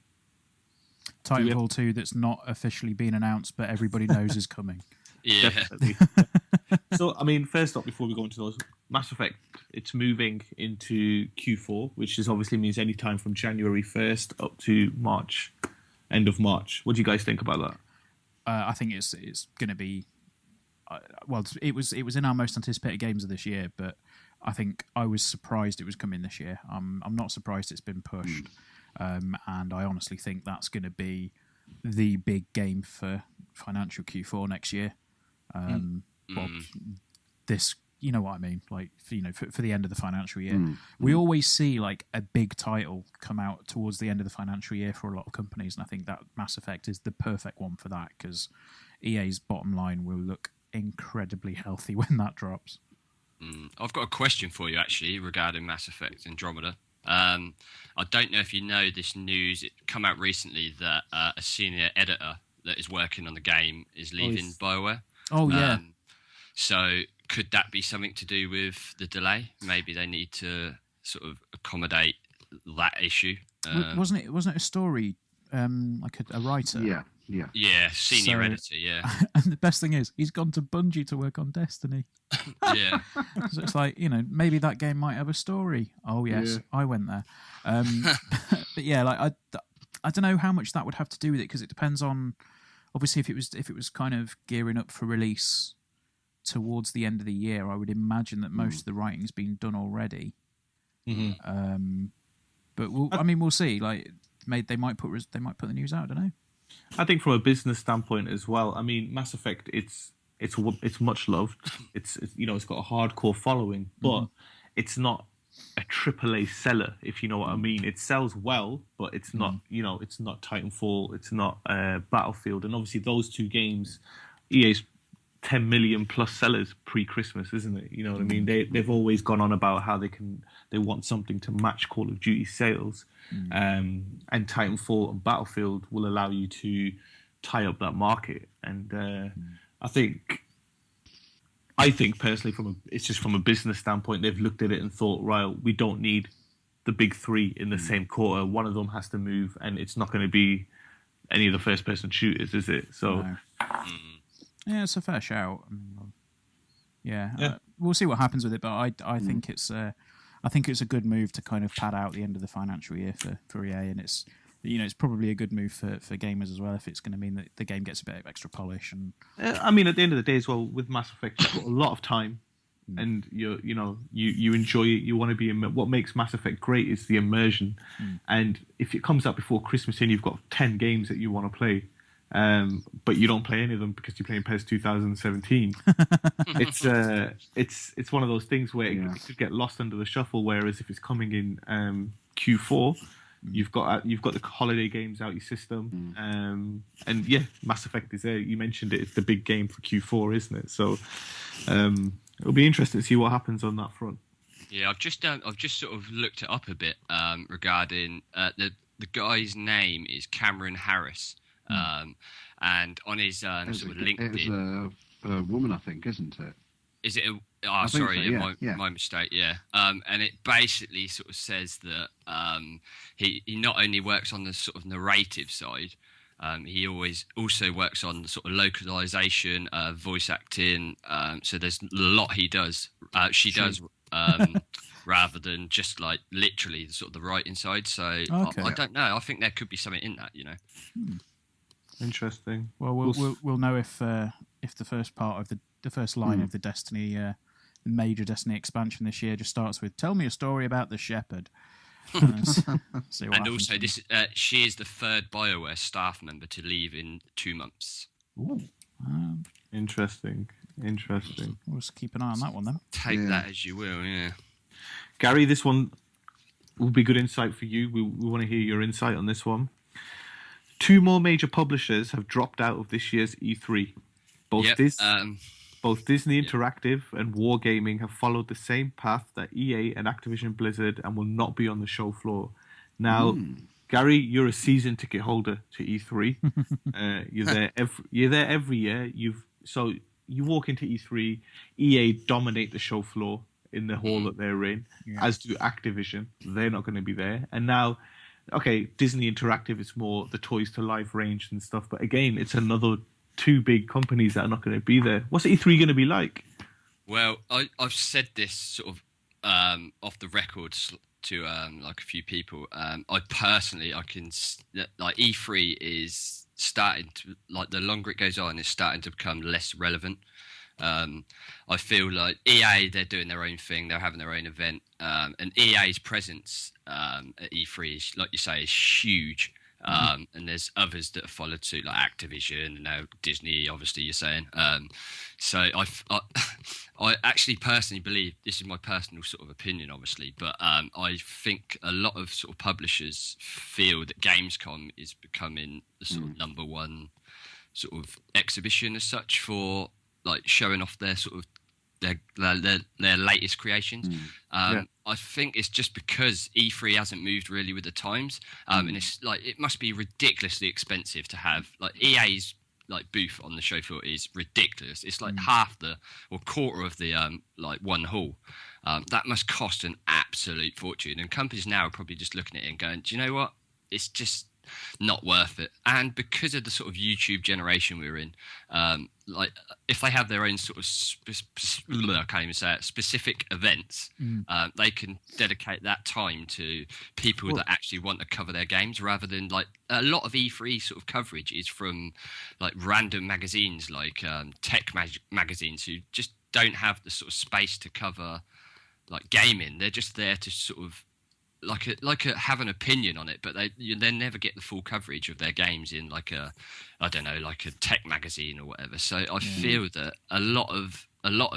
Speaker 1: Titanfall 2 that's not officially been announced, but everybody knows is coming.
Speaker 3: Yeah.
Speaker 2: Definitely. So, I mean, first up, before we go into those, Mass Effect, it's moving into Q4, which is obviously means any time from January 1st up to March, end of March. What do you guys think about that?
Speaker 1: I think it's going to be... it was in our most anticipated games of this year, but I think I was surprised it was coming this year. I'm not surprised it's been pushed. And I honestly think that's going to be the big game for financial Q4 next year. Well, this, you know what I mean? Like, for the end of the financial year. We always see like a big title come out towards the end of the financial year for a lot of companies, and I think that Mass Effect is the perfect one for that, because EA's bottom line will look incredibly healthy when that drops.
Speaker 3: I've got a question for you, actually, regarding Mass Effect Andromeda. I don't know if you know this news. It come out recently that a senior editor that is working on the game is leaving BioWare.
Speaker 1: Oh, yeah.
Speaker 3: So could that be something to do with the delay? Maybe they need to sort of accommodate that issue.
Speaker 1: Wasn't it a story, like a writer?
Speaker 3: Yeah, senior editor, yeah.
Speaker 1: And the best thing is, he's gone to Bungie to work on Destiny.
Speaker 3: Yeah.
Speaker 1: So it's like, maybe that game might have a story. Oh, yes, I went there. But yeah, like I don't know how much that would have to do with it, because it depends on, obviously, if it was kind of gearing up for release towards the end of the year, I would imagine that most of the writing's been done already. But we'll see. Like, they might put the news out. I don't know.
Speaker 2: I think from a business standpoint as well. I mean, Mass Effect, it's much loved. It's got a hardcore following, but it's not a AAA seller, if you know what I mean. It sells well, but it's not it's not Titanfall, it's not Battlefield, and obviously those two games, EA's 10 million plus sellers pre-Christmas, isn't it? You know what I mean? They've always gone on about how they want something to match Call of Duty sales, and Titanfall and Battlefield will allow you to tie up that market. And I think personally, it's just from a business standpoint, they've looked at it and thought, right, we don't need the big three in the same quarter. One of them has to move, and it's not going to be any of the first-person shooters, is it? So.
Speaker 1: No. Yeah, it's a fair shout. We'll see what happens with it, but I think it's a good move to kind of pad out the end of the financial year for EA, and it's probably a good move for gamers as well, if it's going to mean that the game gets a bit of extra polish. And
Speaker 2: I mean, at the end of the day as well, with Mass Effect, you've got a lot of time, and you enjoy it. You want to be what makes Mass Effect great is the immersion, and if it comes out before Christmas and you've got 10 games that you want to play. But you don't play any of them because you're playing PES 2017. It's one of those things where it could get lost under the shuffle. Whereas if it's coming in Q4, you've got the holiday games out your system, and Mass Effect is there. You mentioned it; it's the big game for Q4, isn't it? So it'll be interesting to see what happens on that front.
Speaker 3: Yeah, I've just sort of looked it up a bit regarding the guy's name is Cameron Harris. And on his sort of LinkedIn,
Speaker 4: it's a woman, I think, isn't it?
Speaker 3: Is it?
Speaker 4: So,
Speaker 3: my mistake. Yeah. And it basically sort of says that he not only works on the sort of narrative side, he always also works on the sort of localization, voice acting. So there's a lot he does. She does. Rather than just like literally sort of the writing side. So I don't know. I think there could be something in that.
Speaker 2: Interesting.
Speaker 1: Well, we'll know if the first part of the first line of the Destiny, the major Destiny expansion this year, just starts with "Tell me a story about the shepherd."
Speaker 3: And also, she is the third BioWare staff member to leave in 2 months.
Speaker 2: Ooh. Interesting. Interesting.
Speaker 1: We'll just keep an eye on that one then.
Speaker 3: Take that as you will, yeah.
Speaker 2: Gary, this one will be good insight for you. We want to hear your insight on this one. 2 more major publishers have dropped out of this year's E3. Both Disney Interactive and Wargaming have followed the same path that EA and Activision Blizzard and will not be on the show floor. Now, Gary, you're a season ticket holder to E3. You're there every year. You walk into E3, EA dominate the show floor in the hall that they're in, as do Activision. They're not going to be there. And now, okay, Disney Interactive is more the Toys to Life range and stuff. But again, it's another 2 big companies that are not going to be there. What's E3 going to be like?
Speaker 3: Well, I've said this sort of off the record to like a few people. I can like E3 is starting to, like, the longer it goes on, it's starting to become less relevant. I feel like EA, they're doing their own thing, they're having their own event, and EA's presence at E3 is, like you say, is huge. And there's others that have followed suit, like Activision and now Disney, obviously, you're saying. So I actually personally believe, this is my personal sort of opinion, obviously, but I think a lot of sort of publishers feel that Gamescom is becoming the sort of number one sort of exhibition as such for, like, showing off their sort of their latest creations. I think it's just because E3 hasn't moved really with the times, and it's like, it must be ridiculously expensive to have, like, EA's like booth on the show floor is ridiculous. It's like half or quarter of the like one hall. That must cost an absolute fortune, and companies now are probably just looking at it and going, do you know what, it's just not worth it. And because of the sort of YouTube generation we're in, like, if they have their own sort of I can't even say it, specific events, they can dedicate that time to people that actually want to cover their games, rather than, like, a lot of E3 sort of coverage is from, like, random magazines, like tech magazines, who just don't have the sort of space to cover, like, gaming. They're just there to sort of have an opinion on it, but they never get the full coverage of their games in, like, a tech magazine or whatever. So I feel that a lot of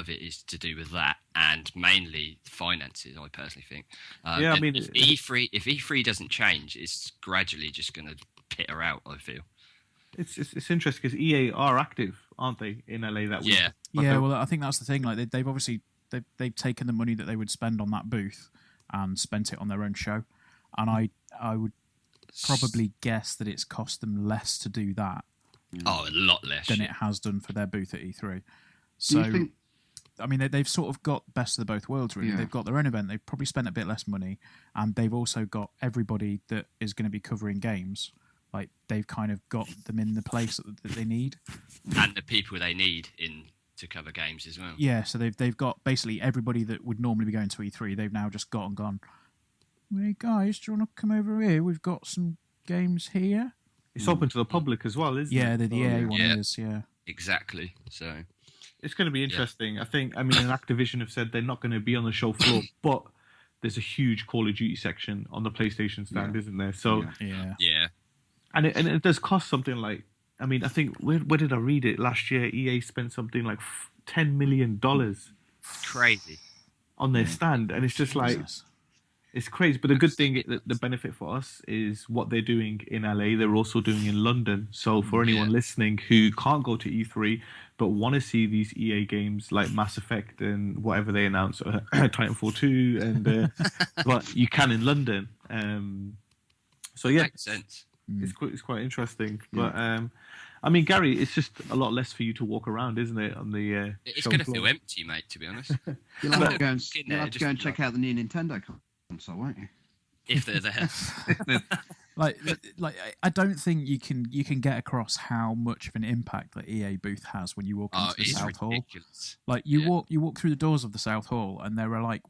Speaker 3: it is to do with that, and mainly finances, I personally think.
Speaker 2: I mean,
Speaker 3: if E3 doesn't change, it's gradually just going to peter out, I feel.
Speaker 2: It's interesting because EA are active, aren't they, in LA that week?
Speaker 1: Well, I think that's the thing. Like, they've obviously they've taken the money that they would spend on that booth and spent it on their own show, and I would probably guess that it's cost them less to do that.
Speaker 3: A lot less
Speaker 1: than it has done for their booth at E3. So, I mean, they've sort of got best of the both worlds, really. They've got their own event, they've probably spent a bit less money, and they've also got everybody that is going to be covering games. Like, they've kind of got them in the place that they need,
Speaker 3: and the people they need in to cover games as well.
Speaker 1: Yeah, so they've got basically everybody that would normally be going to E3. They've now just got and gone, hey guys, do you want to come over here? We've got some games here.
Speaker 2: It's open to the public as well, isn't it?
Speaker 1: The EA one is,
Speaker 3: Exactly. So
Speaker 2: it's going to be interesting. Yeah. I mean, Activision have said they're not going to be on the show floor, but there's a huge Call of Duty section on the PlayStation stand, isn't there? So and it does cost something like, I mean, I think, where did I read it? Last year, EA spent something like $10 million.
Speaker 3: Crazy.
Speaker 2: On their stand. And it's just like, it's crazy. But the good thing, the benefit for us is what they're doing in LA, they're also doing in London. So for anyone listening who can't go to E3, but want to see these EA games like Mass Effect and whatever they announce, Titanfall 2, and but you can in London. So yeah.
Speaker 3: Makes sense.
Speaker 2: It's quite interesting, but I mean, Gary, it's just a lot less for you to walk around, isn't it? On the
Speaker 3: it's going to feel empty, mate. To be honest,
Speaker 4: you'll have to go and check out the new Nintendo console, won't you?
Speaker 3: If they're there.
Speaker 1: like I don't think you can get across how much of an impact the EA booth has when you walk into the South
Speaker 3: ridiculous.
Speaker 1: Hall. Like, you walk through the like, doors of the South Hall, and there are, like,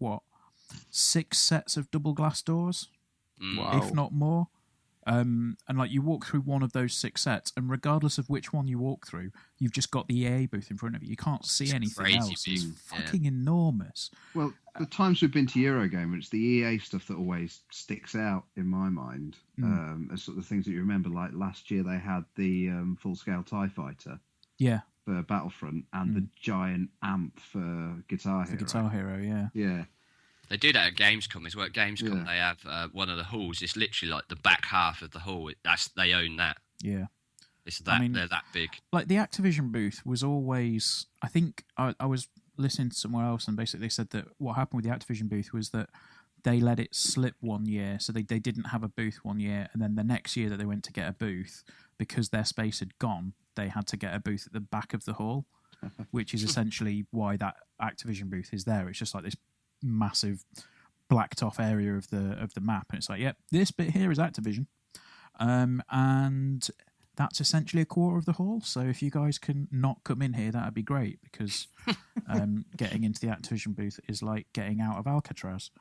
Speaker 1: 6 sets of double glass doors, if not more. And, like, you walk through one of those 6 sets, and regardless of which one you walk through, you've just got the EA booth in front of you. You can't see anything else. It's fucking enormous.
Speaker 4: Well, the times we've been to Eurogamer, it's the EA stuff that always sticks out in my mind as sort of things that you remember. Like, last year they had the full-scale TIE Fighter.
Speaker 1: Yeah.
Speaker 4: for Battlefront and the giant amp for Guitar Hero.
Speaker 1: For Guitar Hero, yeah.
Speaker 4: Yeah.
Speaker 3: They do that at Gamescom as well. At Gamescom, they have one of the halls. It's literally like the back half of the hall. They own that.
Speaker 1: Yeah.
Speaker 3: It's that they're that big.
Speaker 1: Like the Activision booth was always. I think I was listening to somewhere else, and basically they said that what happened with the Activision booth was that they let it slip 1 year, so they didn't have a booth 1 year, and then the next year that they went to get a booth, because their space had gone, they had to get a booth at the back of the hall, which is essentially why that Activision booth is there. It's just like this massive blacked off area of the map, and it's like, yep, this bit here is Activision, and that's essentially a quarter of the hall. So if you guys can not come in here, that'd be great, because getting into the Activision booth is like getting out of Alcatraz.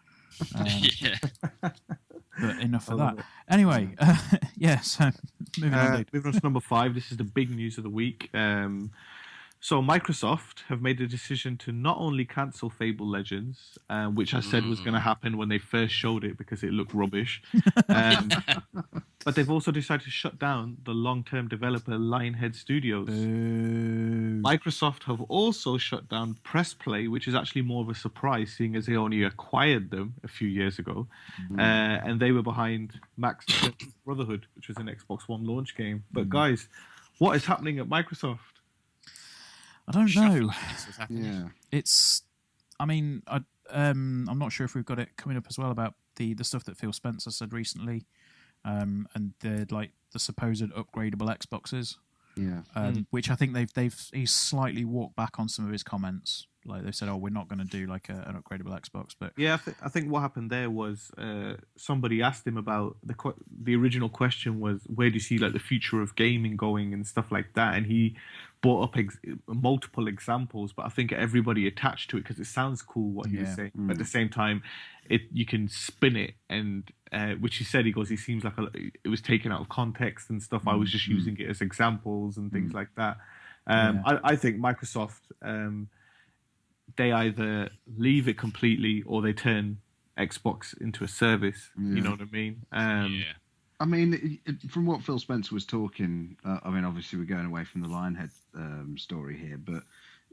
Speaker 1: But enough of that. Anyway, so moving on.
Speaker 2: Moving on to number 5. This is the big news of the week. So Microsoft have made a decision to not only cancel Fable Legends, which I said was going to happen when they first showed it because it looked rubbish, but they've also decided to shut down the long-term developer Lionhead Studios. Microsoft have also shut down Press Play, which is actually more of a surprise, seeing as they only acquired them a few years ago, and they were behind Max Brotherhood, which was an Xbox One launch game. But guys, what is happening at Microsoft?
Speaker 1: I don't know.
Speaker 4: Yeah.
Speaker 1: It's. I mean, I'm not sure if we've got it coming up as well about the stuff that Phil Spencer said recently, and the supposed upgradable Xboxes.
Speaker 4: Yeah.
Speaker 1: Which I think he's slightly walked back on some of his comments. Like they said, we're not going to do like an upgradable Xbox. But
Speaker 2: yeah, I think what happened there was somebody asked him about the original question was, where do you see like the future of gaming going and stuff like that, and he brought up multiple examples, but I think everybody attached to it because it sounds cool what he was saying. But at the same time, you can spin it, and which he said, he seems like it was taken out of context and stuff. I was just using it as examples and things like that. I think Microsoft, they either leave it completely or they turn Xbox into a service. You know what I mean?
Speaker 4: I mean, from what Phil Spencer was talking, I mean, obviously we're going away from the Lionhead story here, but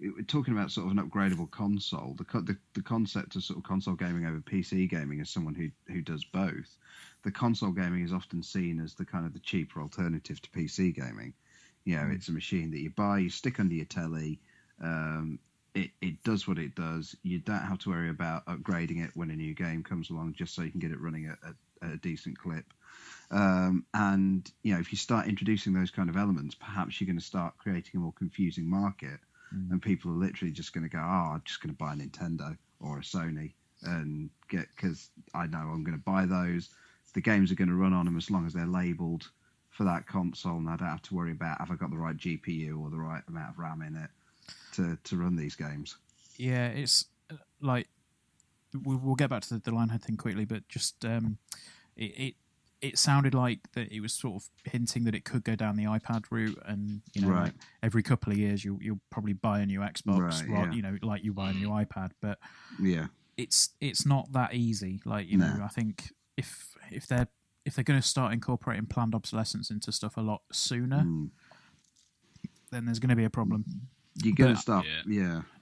Speaker 4: we're talking about sort of an upgradable console. The concept of sort of console gaming over PC gaming, as someone who does both, the console gaming is often seen as the kind of the cheaper alternative to PC gaming. You know, it's a machine that you buy, you stick under your telly. It does what it does. You don't have to worry about upgrading it when a new game comes along, just so you can get it running at a decent clip. And you know, if you start introducing those kind of elements, perhaps you're going to start creating a more confusing market, and people are literally just going to go, I'm just going to buy a Nintendo or a Sony and because I know I'm going to buy those. The games are going to run on them as long as they're labelled for that console, and I don't have to worry about have I got the right GPU or the right amount of RAM in it to run these games.
Speaker 1: Yeah, it's like we'll get back to the Lionhead thing quickly, but just it sounded like that it was sort of hinting that it could go down the iPad route, and you know, like every couple of years you'll probably buy a new Xbox, you know, like you buy a new iPad. But it's not that easy. Like you know, I think if they're going to start incorporating planned obsolescence into stuff a lot sooner, then there's going to be a problem.
Speaker 4: You're going to stop.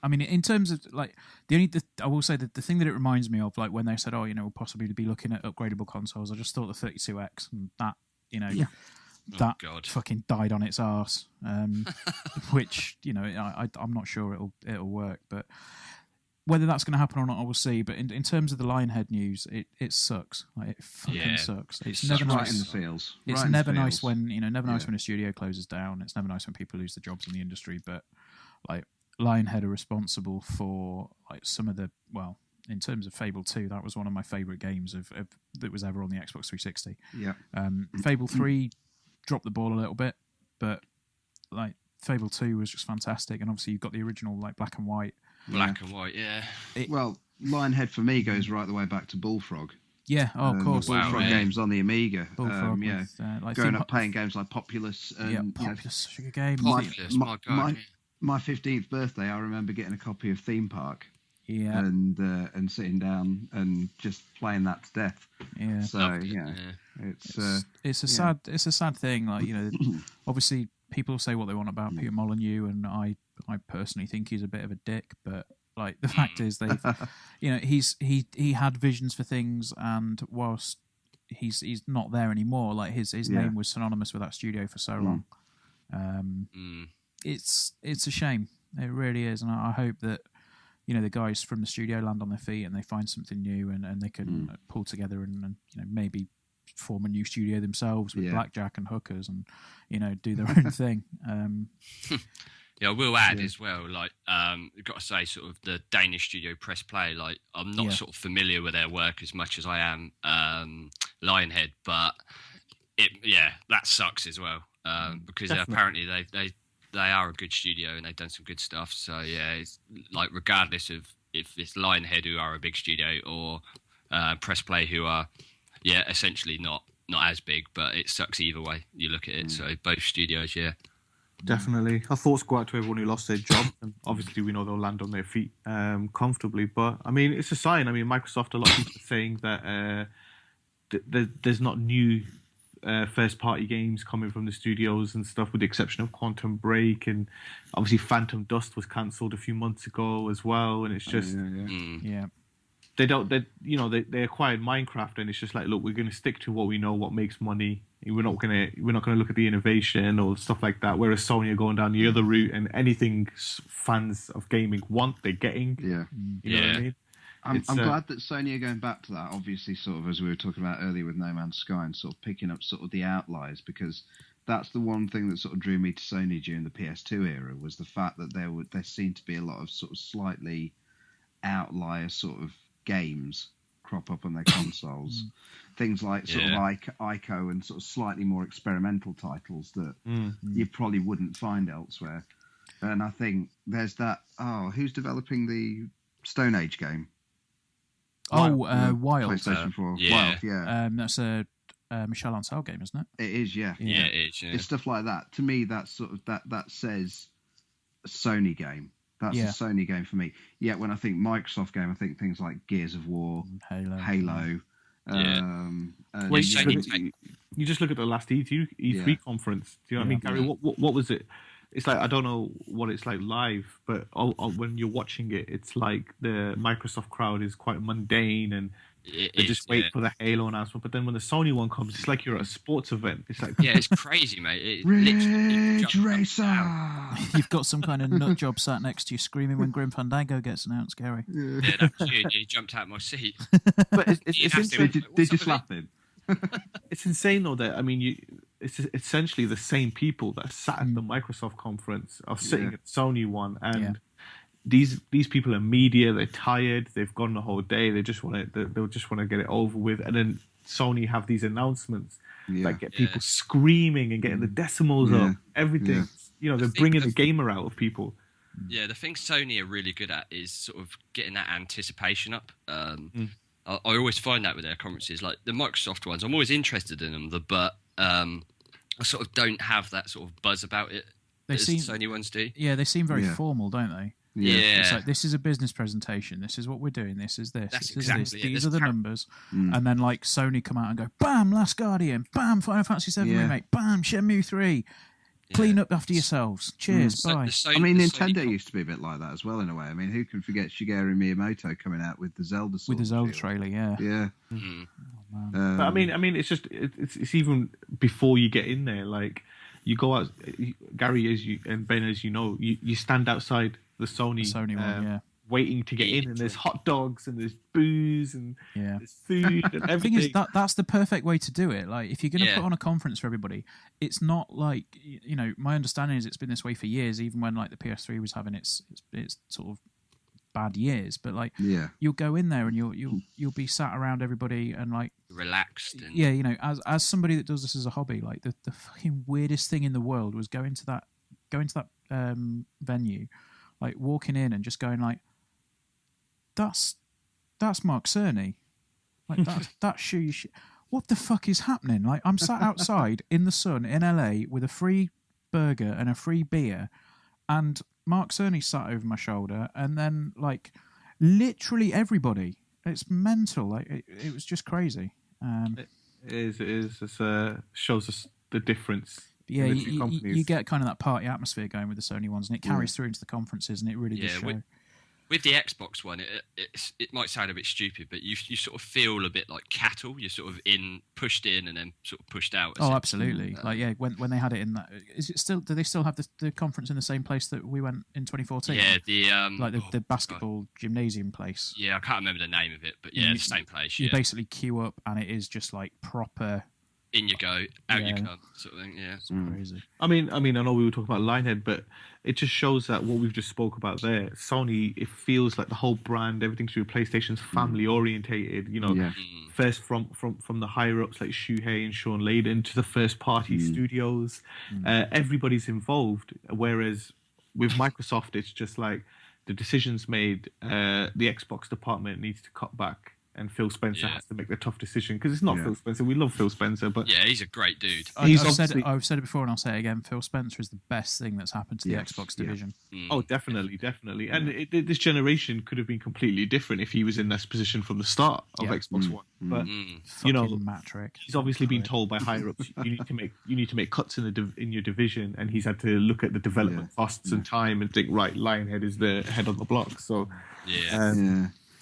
Speaker 1: I mean, in terms of like I will say that the thing that it reminds me of, like when they said, we'll possibly be looking at upgradable consoles, I just thought the 32X, and that, you know, that fucking died on its arse. Which, you know, I'm not sure it'll work, but whether that's going to happen or not, I will see. But in terms of the Lionhead news, it sucks. Like, it fucking sucks. It's never nice.
Speaker 4: Right in the feels.
Speaker 1: It's never nice when nice when a studio closes down. It's never nice when people lose their jobs in the industry. But like Lionhead are responsible for like some of the in terms of Fable 2, that was one of my favourite games of that was ever on the Xbox 360.
Speaker 4: Yeah.
Speaker 1: Fable 3 dropped the ball a little bit, but like Fable 2 was just fantastic, and obviously you've got the original like black and white.
Speaker 3: Black and white,
Speaker 4: well, Lionhead for me goes right the way back to Bullfrog.
Speaker 1: Yeah, of course.
Speaker 4: Bullfrog games on the Amiga.
Speaker 1: Bullfrog
Speaker 4: with,
Speaker 1: like
Speaker 4: growing up playing games like Populous. And,
Speaker 1: Populous, such a good game.
Speaker 3: Populous, my God.
Speaker 4: My 15th birthday, I remember getting a copy of Theme Park. and sitting down and just playing that to death.
Speaker 1: Yeah.
Speaker 4: So
Speaker 1: it's a sad thing. Like, you know, obviously people say what they want about Peter Molyneux, and I personally think he's a bit of a dick. But like the fact is, he had visions for things, and whilst he's not there anymore, like his name was synonymous with that studio for so long. It's a shame. It really is, and I hope that, you know, the guys from the studio land on their feet and they find something new, and they can pull together and you know, maybe form a new studio themselves with blackjack and hookers, and, you know, do their own thing.
Speaker 3: Yeah, I will add as well, like, I've got to say, sort of the Danish studio Press Play, like, I'm not sort of familiar with their work as much as I am Lionhead, but that sucks as well, because apparently they are a good studio and they've done some good stuff. So yeah, it's like, regardless of if it's Lionhead, who are a big studio, or Press Play, who are essentially not as big, but it sucks either way you look at it. So both studios,
Speaker 2: definitely. Our thoughts go out to everyone who lost their job, and obviously we know they'll land on their feet comfortably. But I mean, it's a sign. I mean, Microsoft, a lot of people are saying that there's not new first-party games coming from the studios and stuff, with the exception of Quantum Break, and obviously Phantom Dust was cancelled a few months ago as well. And it's just they acquired Minecraft, and it's just like, look, we're going to stick to what we know, what makes money. We're not going to look at the innovation or stuff like that. Whereas Sony are going down the other route, and anything fans of gaming want, they're getting. You know what I mean?
Speaker 4: I'm glad that Sony are going back to that, obviously, sort of as we were talking about earlier with No Man's Sky, and sort of picking up sort of the outliers, because that's the one thing that sort of drew me to Sony during the PS2 era, was the fact that there seemed to be a lot of sort of slightly outlier sort of games crop up on their consoles. Things like sort of Ico and sort of slightly more experimental titles that you probably wouldn't find elsewhere. And I think there's that, who's developing the Stone Age game?
Speaker 1: Wild.
Speaker 4: PlayStation 4. Wild,
Speaker 1: that's a Michel Ancel game, isn't it?
Speaker 4: It is,
Speaker 3: it is.
Speaker 4: It's stuff like that. To me, that's sort of that says a Sony game. That's a Sony game for me. Yet when I think Microsoft game, I think things like Gears of War, Halo.
Speaker 2: You just look at the last E3 conference. Do you know what I mean, Gary? What was it? It's like, I don't know what it's like live, but when you're watching it, it's like the Microsoft crowd is quite mundane, and they just wait for the Halo announcement. But then when the Sony one comes, it's like you're at a sports event. It's like,
Speaker 3: it's crazy, mate.
Speaker 4: Ridge Racer.
Speaker 1: You've got some kind of nut job sat next to you screaming when Grim Fandango gets announced, Gary.
Speaker 3: Yeah, that was you. You jumped out of my seat.
Speaker 2: But it's interesting.
Speaker 4: They just laughing.
Speaker 2: It's insane though that, I mean, it's essentially the same people that sat at the Microsoft conference are sitting at the Sony one, and these people are media. They're tired. They've gone the whole day. They'll just want to get it over with, and then Sony have these announcements that get people screaming and getting the decimals up. Everything. You know, they're bringing the gamer out of people.
Speaker 3: Yeah, the thing Sony are really good at is sort of getting that anticipation up. I always find that with their conferences, like the Microsoft ones, I'm always interested in them, but I sort of don't have that sort of buzz about it as Sony ones do.
Speaker 1: Yeah, they seem very formal, don't they?
Speaker 3: Yeah.
Speaker 1: It's like, this is a business presentation, this is what we're doing, this is this,
Speaker 3: That's
Speaker 1: this
Speaker 3: exactly
Speaker 1: is this,
Speaker 3: it.
Speaker 1: these are the numbers. And then like Sony come out and go, bam, Last Guardian, bam, Final Fantasy VII Remake, bam, Shenmue 3. Clean up after yourselves. Cheers. Bye.
Speaker 4: Nintendo used to be a bit like that as well, in a way. I mean, who can forget Shigeru Miyamoto coming out with the Zelda
Speaker 1: with the Zelda trailer?
Speaker 4: Yeah.
Speaker 2: But I mean, it's just it's even before you get in there. Like, you go out, Gary, and Ben, as you know, you stand outside the Sony one, waiting to get in, and there's hot dogs and there's booze and there's food and everything.
Speaker 1: The thing is, that's the perfect way to do it. Like, if you're going to put on a conference for everybody, it's not like, you know, my understanding is it's been this way for years, even when like the PS3 was having its sort of bad years. But like, you'll go in there and you'll be sat around everybody and like
Speaker 3: relaxed. And...
Speaker 1: Yeah, you know, as somebody that does this as a hobby, like the fucking weirdest thing in the world was going to that venue, like walking in and just going like, that's Mark Cerny. Like, that's shoe. What the fuck is happening? Like, I'm sat outside in the sun in LA with a free burger and a free beer, and Mark Cerny sat over my shoulder, and then like Literally everybody. It's mental. Like it was just crazy.
Speaker 2: It is. It shows us the difference.
Speaker 1: Yeah,
Speaker 2: in the two companies.
Speaker 1: you get kind of that party atmosphere going with the Sony ones, and it carries through into the conferences, and it really does show.
Speaker 3: With the Xbox One, it might sound a bit stupid, but you sort of feel a bit like cattle. You're sort of pushed in and then sort of pushed out.
Speaker 1: Oh, absolutely. When they had it in that, is it still? Do they still have the conference in the same place that we went in 2014?
Speaker 3: Yeah,
Speaker 1: the basketball gymnasium place.
Speaker 3: Yeah, I can't remember the name of it, but the same place.
Speaker 1: You basically queue up, and it is just like proper.
Speaker 3: In you go, out you come, sort of thing. Yeah,
Speaker 1: it's crazy.
Speaker 2: I mean, I know we were talking about Lionhead, but it just shows that what we've just spoke about there, Sony, it feels like the whole brand, everything to do with PlayStation's family orientated. You know, first from the higher ups like Shuhei and Sean Layden to the first party studios, everybody's involved. Whereas with Microsoft, it's just like the decisions made. The Xbox department needs to cut back. And Phil Spencer has to make the tough decision because it's not Phil Spencer. We love Phil Spencer, but
Speaker 3: he's a great dude.
Speaker 1: I've said it before, and I'll say it again. Phil Spencer is the best thing that's happened to the Xbox division.
Speaker 2: Oh, definitely. And this generation could have been completely different if he was in this position from the start of Xbox One. But you know,
Speaker 1: Matt-Rick.
Speaker 2: He's obviously been told by higher ups you need to make cuts in your division, and he's had to look at the development costs and time and think, right, Lionhead is the head on the block. So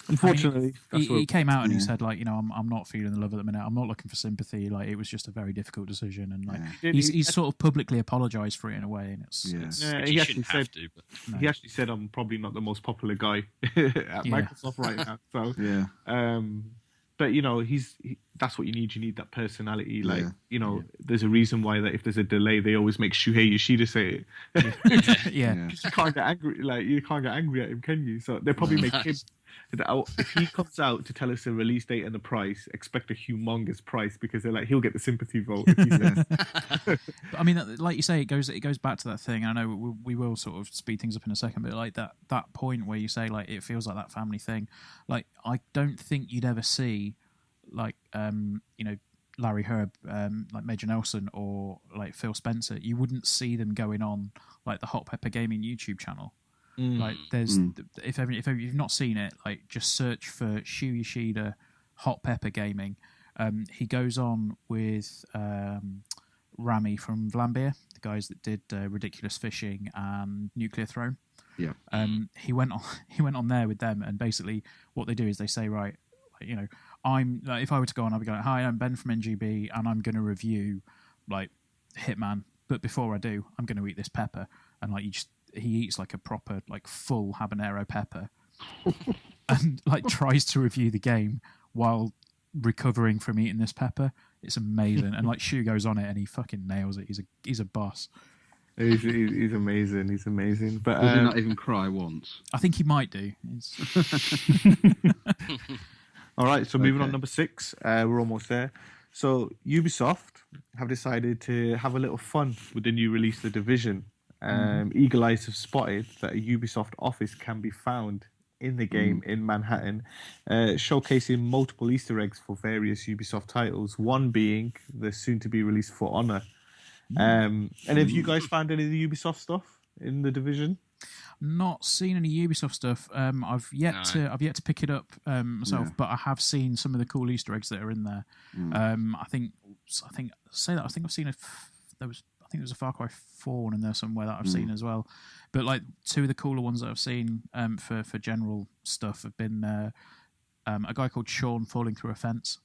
Speaker 2: unfortunately,
Speaker 1: he came out and he said, like, you know, I'm not feeling the love at the minute. I'm not looking for sympathy. Like, it was just a very difficult decision, and like he's sort of publicly apologised for it in a way. And
Speaker 2: he actually said, I'm probably not the most popular guy at Microsoft right now. So but you know, that's what you need. You need that personality. Like you know, there's a reason why that if there's a delay, they always make Shuhei Yoshida say it. Because you can't get angry. Like you can't get angry at him, can you? So they probably make him. If he comes out to tell us the release date and the price, expect a humongous price because they're like he'll get the sympathy vote. If he says.
Speaker 1: But, I mean, like you say, it goes back to that thing. I know we will sort of speed things up in a second, but like that point where you say like it feels like that family thing. Like I don't think you'd ever see like you know, Larry Herb, like Major Nelson or like Phil Spencer. You wouldn't see them going on like the Hot Pepper Gaming YouTube channel. Like there's if you've not seen it, like just search for Shu Yoshida Hot Pepper Gaming. He goes on with Rami from Vlambeer, the guys that did Ridiculous Fishing and Nuclear Throne.
Speaker 4: Yeah.
Speaker 1: He went on there with them, and basically what they do is they say, right, you know, I'm like, if I were to go on, I'd be going, hi, I'm Ben from NGB, and I'm going to review like Hitman, but before I do, I'm going to eat this pepper, and like he eats like a proper like full habanero pepper, and like tries to review the game while recovering from eating this pepper. It's amazing, and like Shu goes on it and he fucking nails it. He's a boss.
Speaker 2: He's amazing. He's amazing. But
Speaker 4: did not even cry once.
Speaker 1: I think he might do.
Speaker 2: All right, so moving on, number 6. We're almost there. So Ubisoft have decided to have a little fun with the new release, The Division. Eagle Eyes have spotted that a Ubisoft office can be found in the game in Manhattan, showcasing multiple Easter eggs for various Ubisoft titles, one being the soon-to-be released For Honor. And have you guys found any of the Ubisoft stuff in The Division?
Speaker 1: Not seen any Ubisoft stuff. I've yet to pick it up myself, but I have seen some of the cool Easter eggs that are in there. I think I've seen there was a Far Cry 4 one in there somewhere that I've seen as well. But like two of the cooler ones that I've seen for general stuff have been a guy called Sean falling through a fence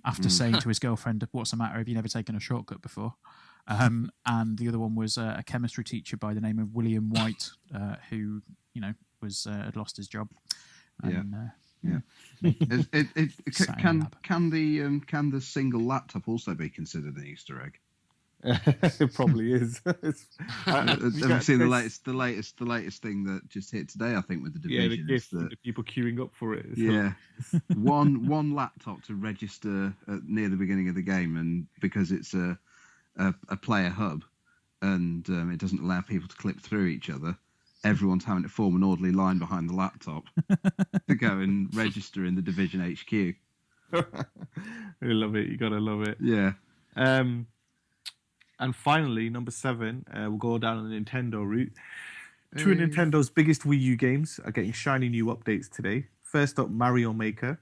Speaker 1: after saying to his girlfriend, "What's the matter? Have you never taken a shortcut before?" And the other one was a chemistry teacher by the name of William White, who had lost his job. And,
Speaker 4: Can the single laptop also be considered an Easter egg?
Speaker 2: It probably is.
Speaker 4: Have you seen the latest thing that just hit today? I think with the Division,
Speaker 2: the people queuing up for it.
Speaker 4: one laptop to register near the beginning of the game, and because it's a player hub, and it doesn't allow people to clip through each other, everyone's having to form an orderly line behind the laptop to go and register in the Division HQ.
Speaker 2: I love it. You gotta love it.
Speaker 4: Yeah.
Speaker 2: And finally, number 7, we'll go down the Nintendo route. Two of Nintendo's biggest Wii U games are getting shiny new updates today. First up, Mario Maker.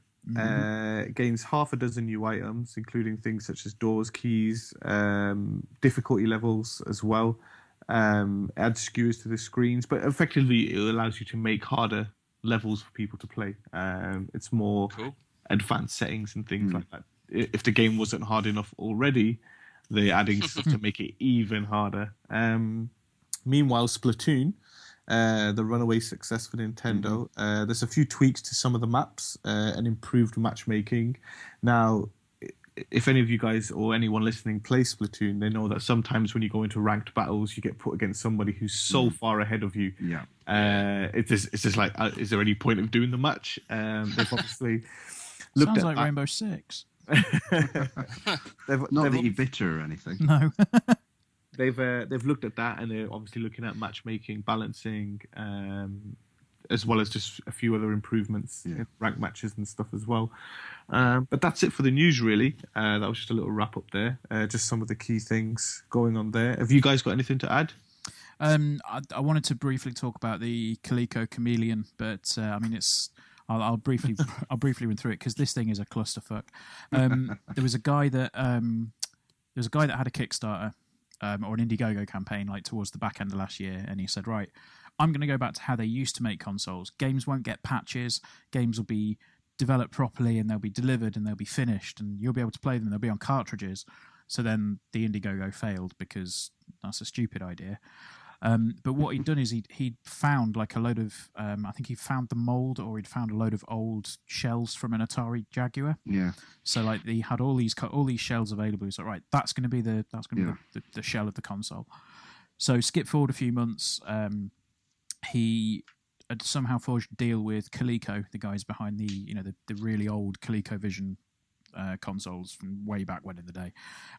Speaker 2: Gains half a dozen new items, including things such as doors, keys, difficulty levels as well. Adds skewers to the screens, but effectively it allows you to make harder levels for people to play. It's more advanced settings and things like that. If the game wasn't hard enough already, they're adding stuff to make it even harder. Meanwhile, Splatoon, the runaway success for Nintendo, there's a few tweaks to some of the maps and improved matchmaking. Now, if any of you guys or anyone listening plays Splatoon, they know that sometimes when you go into ranked battles, you get put against somebody who's so far ahead of you.
Speaker 4: Yeah.
Speaker 2: It's just like, is there any point of doing the match? They've obviously looked
Speaker 1: Sounds
Speaker 2: at
Speaker 1: like
Speaker 2: that.
Speaker 1: Rainbow Six.
Speaker 4: Not that you're bitter or anything.
Speaker 1: No.
Speaker 2: They've looked at that, and they're obviously looking at matchmaking, balancing, as well as just a few other improvements in rank matches and stuff as well. But that's it for the news, really. That was just a little wrap up there. Just some of the key things going on there. Have you guys got anything to add?
Speaker 1: I wanted to briefly talk about the Coleco Chameleon, but I mean, I'll briefly run through it because this thing is a clusterfuck. There was a guy that had a Kickstarter or an Indiegogo campaign like towards the back end of last year, and he said, right, I'm going to go back to how they used to make consoles. Games won't get patches. Games will be developed properly, and they'll be delivered, and they'll be finished, and you'll be able to play them. They'll be on cartridges. So then the Indiegogo failed because that's a stupid idea. But what he'd done is he'd found like a load of I think he found the mold, or he'd found a load of old shells from an Atari Jaguar.
Speaker 4: Yeah.
Speaker 1: So like he had all these shells available. He's like, right, that's going to be the shell of the console. So skip forward a few months. He had somehow forged a deal with Coleco, the guys behind the really old ColecoVision consoles from way back when in the day,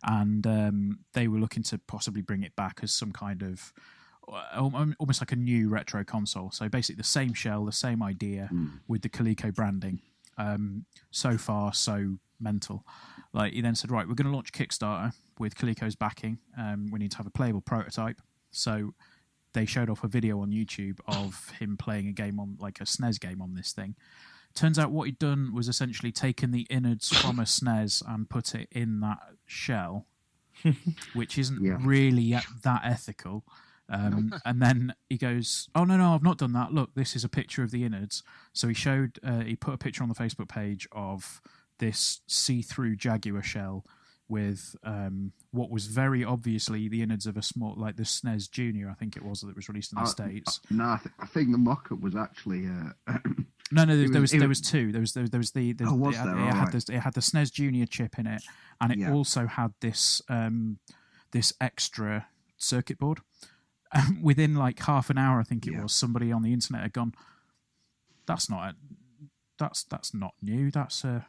Speaker 1: and they were looking to possibly bring it back as some kind of almost like a new retro console. So basically the same shell, the same idea with the Coleco branding. So far, so mental. Like he then said, right, we're going to launch Kickstarter with Coleco's backing. We need to have a playable prototype. So they showed off a video on YouTube of him playing a game on like a SNES game on this thing. Turns out what he'd done was essentially taken the innards from a SNES and put it in that shell, which isn't really that ethical. And then he goes, oh, no, I've not done that. Look, this is a picture of the innards. So he put a picture on the Facebook page of this see-through Jaguar shell with what was very obviously the innards of a small, like the SNES Junior, I think it was, that was released in the States.
Speaker 4: No, I think the mock-up was actually...
Speaker 1: No, there was two. There was it had the SNES Junior chip in it, and it also had this this extra circuit board. Within like half an hour, I think it was, somebody on the internet had gone, that's not new. That's a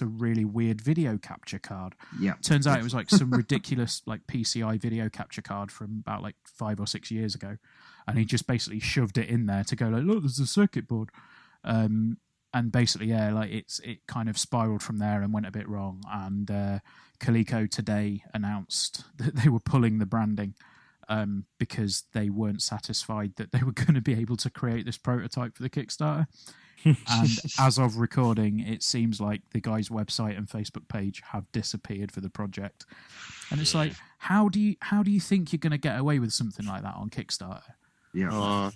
Speaker 1: really weird video capture card. Yeah. Turns out it was like some ridiculous like PCI video capture card from about like 5 or 6 years ago, and he just basically shoved it in there to go like, look, there's a circuit board. And basically, like it kind of spiraled from there and went a bit wrong. And Coleco today announced that they were pulling the branding because they weren't satisfied that they were going to be able to create this prototype for the Kickstarter. And as of recording, it seems like the guy's website and Facebook page have disappeared for the project. And it's like, how do you think you're going to get away with something like that on Kickstarter?
Speaker 2: Yeah,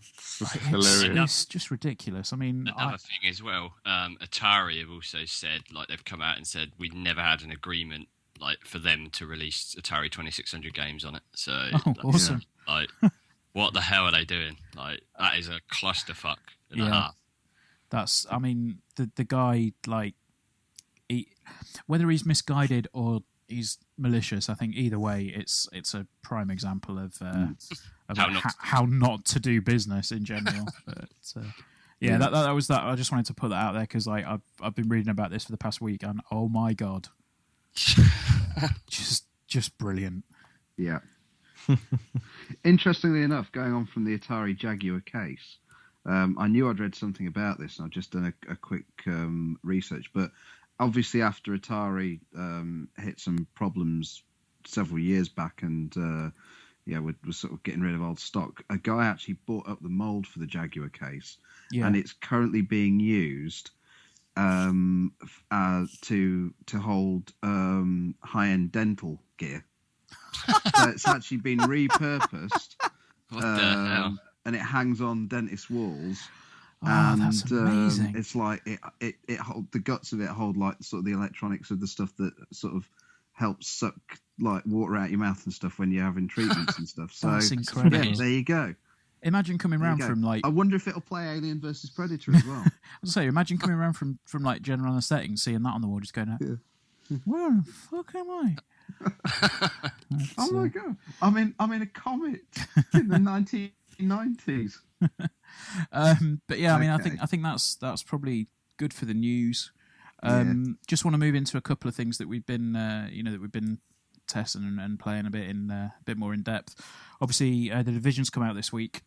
Speaker 2: hilarious.
Speaker 1: It's just ridiculous. I mean,
Speaker 3: another thing as well, Atari have also said, like, they've come out and said we never had an agreement like for them to release Atari 2600 games on it. So
Speaker 1: awesome.
Speaker 3: Like, what the hell are they doing? Like, that is a clusterfuck and a half.
Speaker 1: That's, I mean, the guy, like, whether he's misguided or he's malicious, I think either way, it's a prime example of how not to do business in general. But that was that. I just wanted to put that out there because I've been reading about this for the past week, and oh my god, just brilliant.
Speaker 4: Yeah. Interestingly enough, going on from the Atari Jaguar case, I knew I'd read something about this, and I've just done a quick research. But obviously, after Atari hit some problems several years back, and we're sort of getting rid of old stock. A guy actually bought up the mold for the Jaguar case,
Speaker 1: Yeah.
Speaker 4: and it's currently being used to hold high-end dental gear. So it's actually been repurposed.
Speaker 3: What the hell?
Speaker 4: And it hangs on dentist walls.
Speaker 1: Oh,
Speaker 4: And
Speaker 1: that's amazing.
Speaker 4: it's like it hold, the guts of it hold like sort of the electronics of the stuff that sort of helps suck like water out your mouth and stuff when you're having treatments and stuff. So
Speaker 1: That's incredible.
Speaker 4: Yeah, there you go.
Speaker 1: Imagine coming
Speaker 4: There you
Speaker 1: round
Speaker 4: go.
Speaker 1: from like.
Speaker 4: I wonder if it'll play Alien versus Predator as well.
Speaker 1: I was say, imagine coming around from like general anaesthetic and seeing that on the wall, just going, "Where the fuck am I?"
Speaker 4: Oh my god! I'm in a comet in the 1990s.
Speaker 1: But yeah, I mean,
Speaker 4: Okay.
Speaker 1: I think that's probably good for the news. Just want to move into a couple of things that we've been that we've been testing and playing a bit more in depth. Obviously, the Division's come out this week.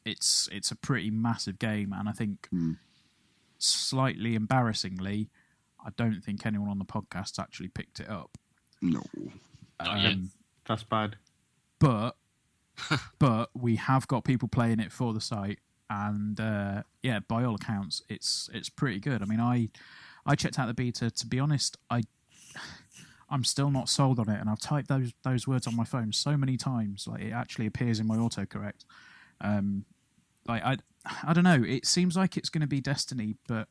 Speaker 1: It's a pretty massive game, and I think slightly embarrassingly, I don't think anyone on the podcast actually picked it up.
Speaker 4: No.
Speaker 2: That's bad.
Speaker 1: But we have got people playing it for the site, and by all accounts, it's pretty good. I mean, I checked out the beta. To be honest, I'm still not sold on it, and I've typed those words on my phone so many times, like it actually appears in my autocorrect. I don't know. It seems like it's going to be Destiny, but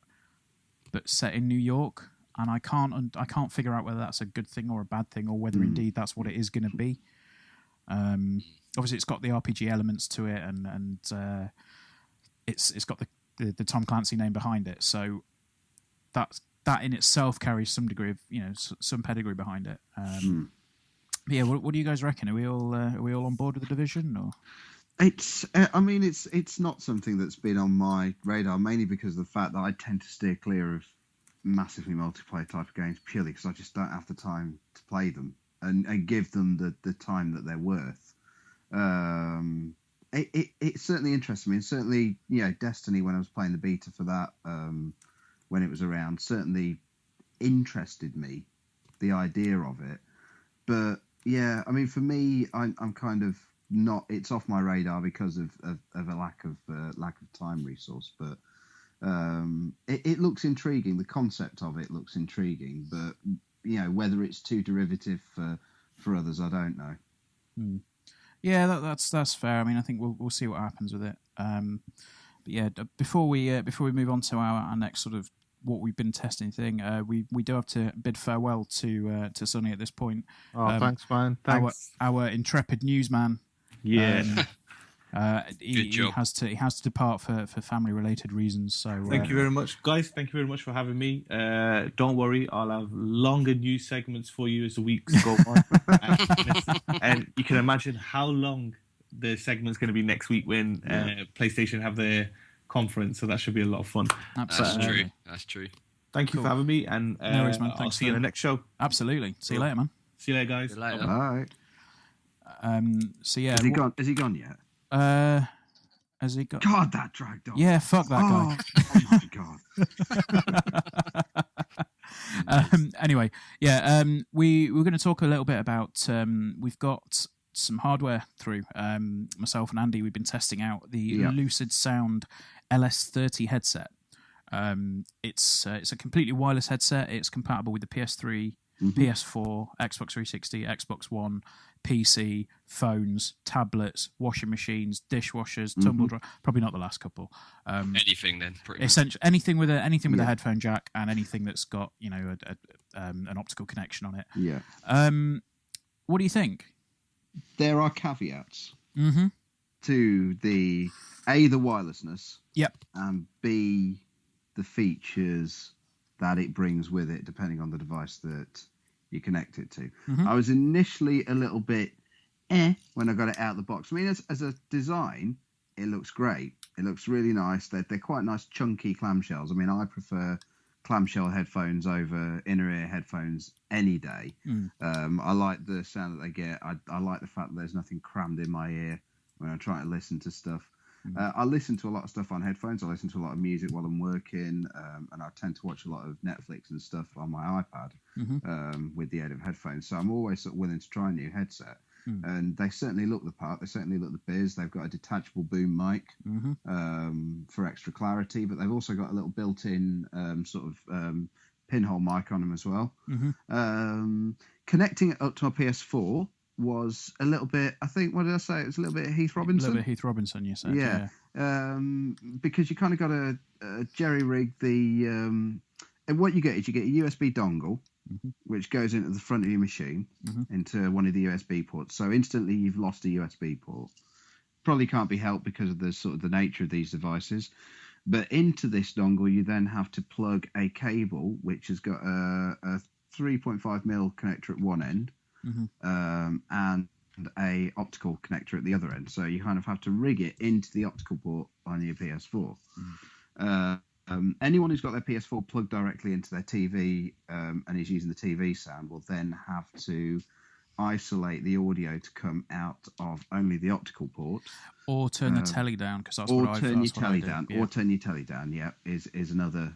Speaker 1: set in New York, and I can't figure out whether that's a good thing or a bad thing, or whether indeed that's what it is going to be. Obviously, it's got the RPG elements to it, and it's got the Tom Clancy name behind it, so that in itself carries some degree of some pedigree behind it. But yeah, what do you guys reckon? Are we all on board with the Division, or?
Speaker 4: It's not something that's been on my radar, mainly because of the fact that I tend to steer clear of massively multiplayer type of games purely because I just don't have the time to play them and give them the time that they're worth. It certainly interests me, and certainly Destiny, when I was playing the beta for that when it was around, certainly interested me, the idea of it. But yeah, I mean, for me, I'm kind of not. It's off my radar because of a lack of time resource. But it looks intriguing. The concept of it looks intriguing, but whether it's too derivative for others, I don't know.
Speaker 1: Yeah, that's fair. I mean, I think we'll see what happens with it. But yeah, before we move on to our next sort of what we've been testing thing, we do have to bid farewell to Sonny at this point.
Speaker 2: Oh, thanks, man. Thanks.
Speaker 1: Our intrepid newsman.
Speaker 2: Yeah.
Speaker 1: He has to depart for family related reasons. So
Speaker 2: thank you very much, guys. Thank you very much for having me. Don't worry, I'll have longer news segments for you as the weeks go on. And you can imagine how long the segment's going to be next week when PlayStation have their conference. So that should be a lot of fun.
Speaker 1: Absolutely.
Speaker 3: That's true.
Speaker 2: Thank you for having me, and
Speaker 1: no worries, man.
Speaker 2: I'll see you in the next show.
Speaker 1: Absolutely. See you later, man.
Speaker 2: See you later, guys.
Speaker 3: See you later.
Speaker 4: All right.
Speaker 1: So yeah,
Speaker 4: Has he gone yet?
Speaker 1: Has he got?
Speaker 4: God, that dragged on.
Speaker 1: Yeah, fuck that guy.
Speaker 4: Oh my god.
Speaker 1: Anyway, we're going to talk a little bit about. We've got some hardware through. Myself and Andy, we've been testing out the Lucid Sound LS30 headset. It's a completely wireless headset. It's compatible with the PS3, PS4, Xbox 360, Xbox One, PC, phones, tablets, washing machines, dishwashers, tumble dryer. Probably not the last couple.
Speaker 3: Anything then, pretty much.
Speaker 1: Essentially, anything with a headphone jack and anything that's got an optical connection on it.
Speaker 4: Yeah.
Speaker 1: What do you think?
Speaker 4: There are caveats to the wirelessness.
Speaker 1: Yep.
Speaker 4: And B, the features that it brings with it, depending on the device that you connect it to. I was initially a little bit when I got it out of the box. I mean, as a design, it looks great. It looks really nice. They're quite nice, chunky clamshells. I mean, I prefer clamshell headphones over inner ear headphones any day. I like the sound that they get. I like the fact that there's nothing crammed in my ear when I try to listen to stuff. I listen to a lot of stuff on headphones. I listen to a lot of music while I'm working, and I tend to watch a lot of Netflix and stuff on my iPad with the aid of headphones. So I'm always sort of willing to try a new headset. and they certainly look the part. They certainly look the biz. They've got a detachable boom mic for extra clarity, but they've also got a little built-in pinhole mic on them as well. Connecting it up to a PS4 was a little bit, I think, what did I say? It was a little bit Heath Robinson.
Speaker 1: A little bit Heath Robinson, you said. Yeah.
Speaker 4: Because you kind of got to jerry-rig the... and what you get is you get a USB dongle, which goes into the front of your machine, into one of the USB ports. So instantly you've lost a USB port. Probably can't be helped because of the sort of the nature of these devices. But into this dongle, you then have to plug a cable, which has got a 3.5mm connector at one end, and a optical connector at the other end. So you kind of have to rig it into the optical port on your PS4. Anyone who's got their PS4 plugged directly into their TV and is using the TV sound will then have to isolate the audio to come out of only the optical port,
Speaker 1: or turn the telly down, because that's what I do.
Speaker 4: Or turn your telly down. Yeah, is another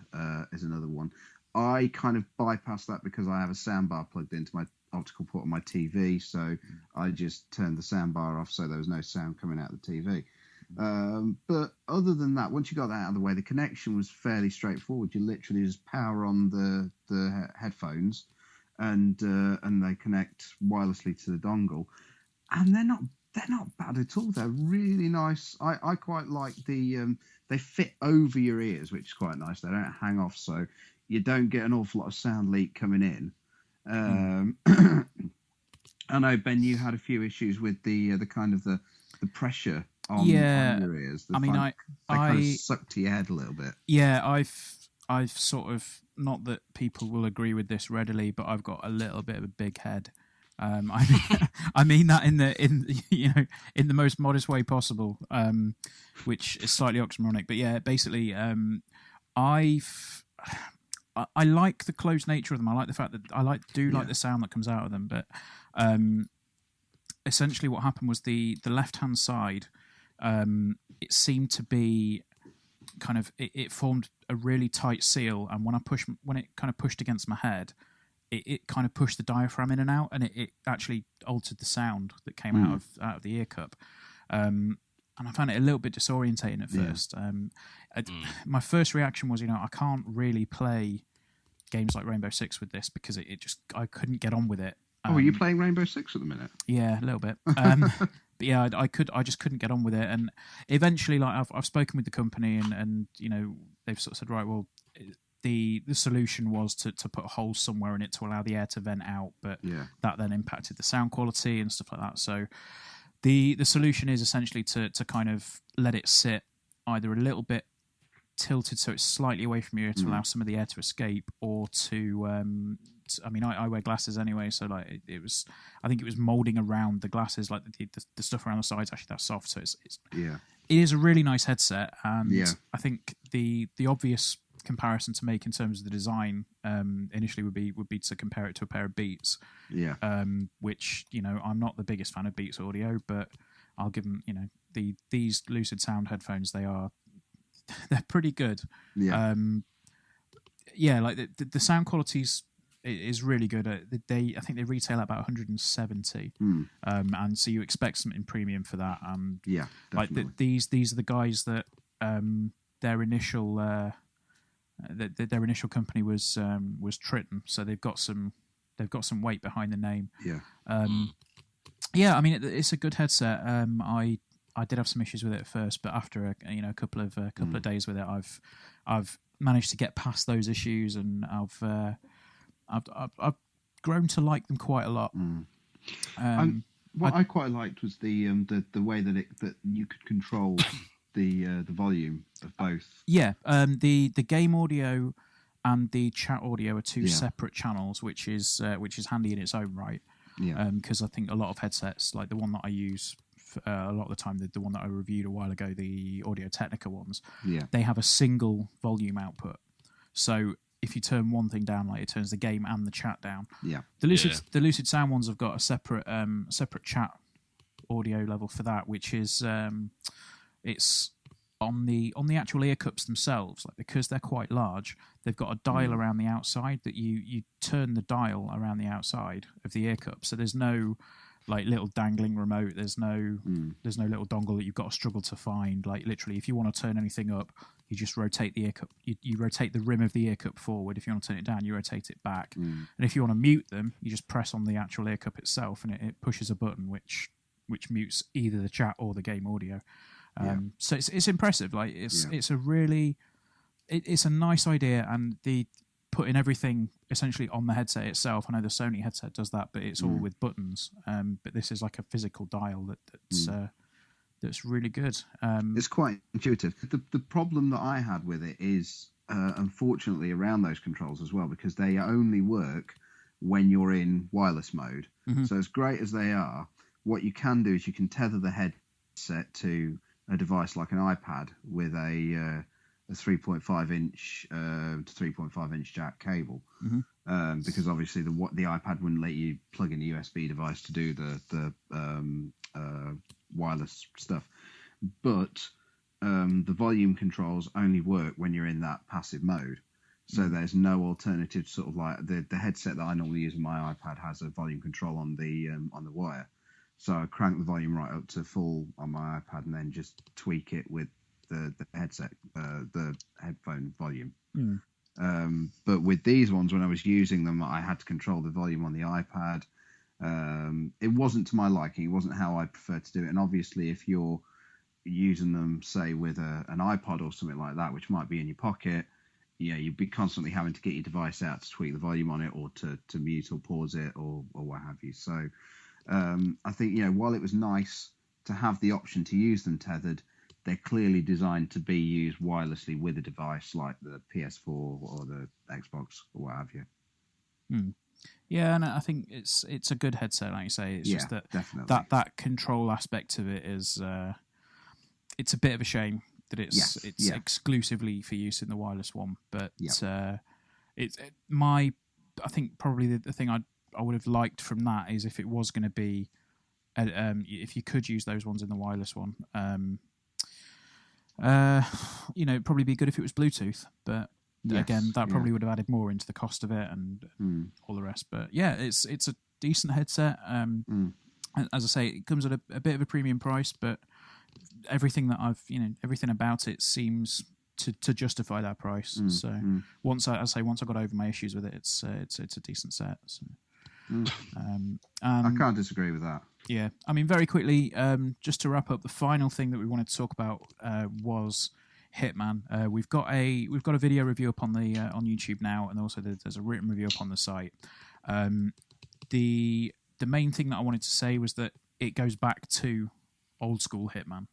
Speaker 4: one. I kind of bypass that because I have a soundbar plugged into my optical port on my TV, so I just turned the soundbar off so there was no sound coming out of the TV. But other than that, once you got that out of the way, the connection was fairly straightforward. You literally just power on the headphones, and they connect wirelessly to the dongle, and they're not bad at all. They're really nice. I quite like the they fit over your ears, which is quite nice. They don't hang off, so you don't get an awful lot of sound leak coming in. I know, Ben, you had a few issues with the kind of the pressure on your ears. I kind of suck to your head a little bit.
Speaker 1: Yeah, I've sort of, not that people will agree with this readily, but I've got a little bit of a big head. I mean that in the most modest way possible, which is slightly oxymoronic. But yeah, basically, I like the closed nature of them. I like the fact that I like the sound that comes out of them. But essentially, what happened was the left hand side. It seemed to be kind of it formed a really tight seal, and when it kind of pushed against my head, it kind of pushed the diaphragm in and out, and it actually altered the sound that came out of the ear cup. And I found it a little bit disorientating at first. My first reaction was, I can't really play games like Rainbow Six with this because I couldn't get on with it.
Speaker 4: Are you playing Rainbow Six at the minute?
Speaker 1: Yeah, a little bit. But yeah, I just couldn't get on with it, and eventually, like I've spoken with the company, and they've sort of said, right, well, the solution was to put holes somewhere in it to allow the air to vent out, but that then impacted the sound quality and stuff like that. So the solution is essentially to kind of let it sit either a little bit tilted so it's slightly away from your ear to allow some of the air to escape, or to I wear glasses anyway, so like I think it was molding around the glasses, like the stuff around the sides actually that's soft, so it is a really nice headset, and I think the obvious comparison to make in terms of the design initially would be to compare it to a pair of Beats, which I'm not the biggest fan of Beats audio, but I'll give them these Lucid Sound headphones, they're pretty good. Like the sound quality's is really good. I think they retail at about 170, and so you expect something premium for that. Like these are the guys that their initial company was Triton, so they've got some weight behind the name. I mean it's a good headset. I did have some issues with it at first, but after a couple of days with it, I've managed to get past those issues, and I've grown to like them quite a lot.
Speaker 4: What I quite liked was the way that you could control the volume of both.
Speaker 1: The game audio and the chat audio are two separate channels, which is handy in its own right. Because I think a lot of headsets, like the one that I use a lot of the time, the one that I reviewed a while ago, the Audio Technica ones, they have a single volume output. So if you turn one thing down, like it turns the game and the chat down. The Lucid Sound ones have got a separate chat audio level for that, which is it's on the actual ear cups themselves. Like, because they're quite large, they've got a dial around the outside that you turn the dial around the outside of the ear cup. So there's no like little dangling remote. There's no little dongle that you've got to struggle to find. Like literally, if you want to turn anything up, you just rotate the ear cup. You rotate the rim of the ear cup forward. If you want to turn it down, you rotate it back. And if you want to mute them, you just press on the actual ear cup itself, and it pushes a button which mutes either the chat or the game audio. So it's impressive. Like it's a really it's a nice idea, and the putting everything essentially on the headset itself. I know the Sony headset does that, but it's all with buttons. But this is like a physical dial that's really good.
Speaker 4: It's quite intuitive. The problem that I had with it is, unfortunately, around those controls as well, because they only work when you're in wireless mode. So as great as they are, what you can do is you can tether the headset to a device like an iPad with a 3.5 inch to 3.5 inch jack cable, because obviously the iPad wouldn't let you plug in a USB device to do the wireless stuff, but the volume controls only work when you're in that passive mode. So there's no alternative, sort of like the headset that I normally use on my iPad has a volume control on the wire. So I crank the volume right up to full on my iPad and then just tweak it with the headset, the headphone volume. But with these ones, when I was using them, I had to control the volume on the iPad. It wasn't to my liking. It wasn't how I prefer to do it. And obviously, if you're using them, say, with an iPod or something like that, which might be in your pocket, you'd be constantly having to get your device out to tweak the volume on it, or to mute or pause it, or what have you. So I think, while it was nice to have the option to use them tethered, they're clearly designed to be used wirelessly with a device like the PS4 or the Xbox or what have you.
Speaker 1: Yeah, and I think it's a good headset, like you say. It's just that control aspect of it is it's a bit of a shame that it's exclusively for use in the wireless one. But I think probably the thing I would have liked from that is if it was going to be if you could use those ones in the wireless one. It'd probably be good if it was Bluetooth, but again, that probably would have added more into the cost of it and all the rest. But yeah, it's a decent headset. As I say, it comes at a bit of a premium price, but everything that everything about it seems to justify that price. So once I got over my issues with it, it's a decent set. So.
Speaker 4: I can't disagree with that.
Speaker 1: Yeah, I mean, very quickly, just to wrap up, the final thing that we wanted to talk about was Hitman. We've got a video review up on the on YouTube now, and also there's a written review up on the site. The main thing that I wanted to say was that it goes back to old school Hitman.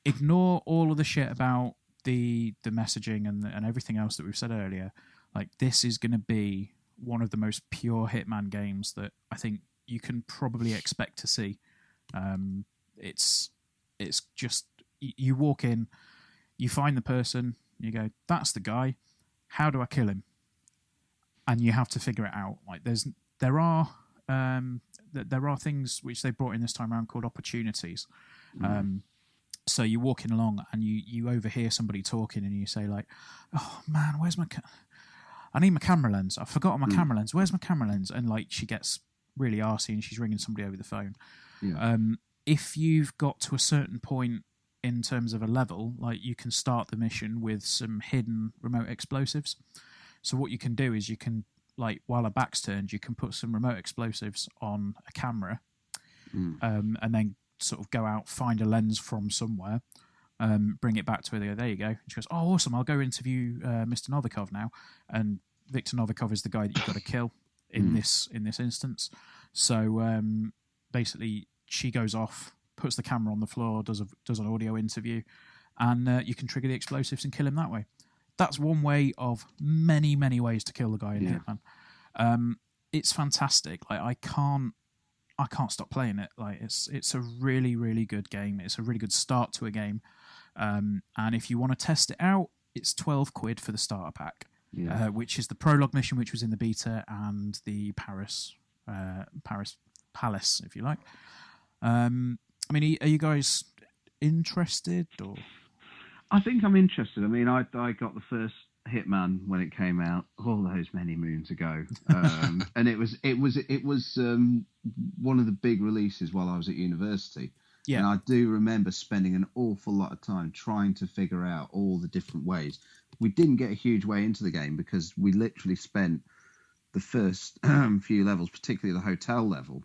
Speaker 1: Ignore all of the shit about the messaging and everything else that we've said earlier. Like, this is going to be one of the most pure Hitman games that I think you can probably expect to see. It's just, you walk in, you find the person, you go, that's the guy, how do I kill him? And you have to figure it out. Like, there are things which they brought in this time around called opportunities. So you're walking along and you overhear somebody talking and you say like, oh man, where's I need my camera lens. I've forgotten my camera lens. Where's my camera lens? And like, she gets really arsey and she's ringing somebody over the phone. If you've got to a certain point in terms of a level, like, you can start the mission with some hidden remote explosives. So what you can do is you can, like, while her back's turned, you can put some remote explosives on a camera, and then sort of go out, find a lens from somewhere, bring it back to her. They go, there you go. And she goes, oh, awesome, I'll go interview Mr. Novikov now. And Victor Novikov is the guy that you've got to kill in this instance. So basically, she goes off, puts the camera on the floor, does an audio interview, and you can trigger the explosives and kill him that way. That's one way of many, many ways to kill the guy in Hitman. It's fantastic. Like, I can't stop playing it. Like, it's a really, really good game. It's a really good start to a game. And if you want to test it out, it's £12 for the starter pack, which is the prologue mission, which was in the beta, and the Paris Palace, if you like. I mean, are you guys interested? Or
Speaker 4: I think I'm interested. I mean, I got the first Hitman when it came out all those many moons ago, and it was one of the big releases while I was at university.
Speaker 1: Yeah.
Speaker 4: And I do remember spending an awful lot of time trying to figure out all the different ways. We didn't get a huge way into the game because we literally spent the first few levels, particularly the hotel level,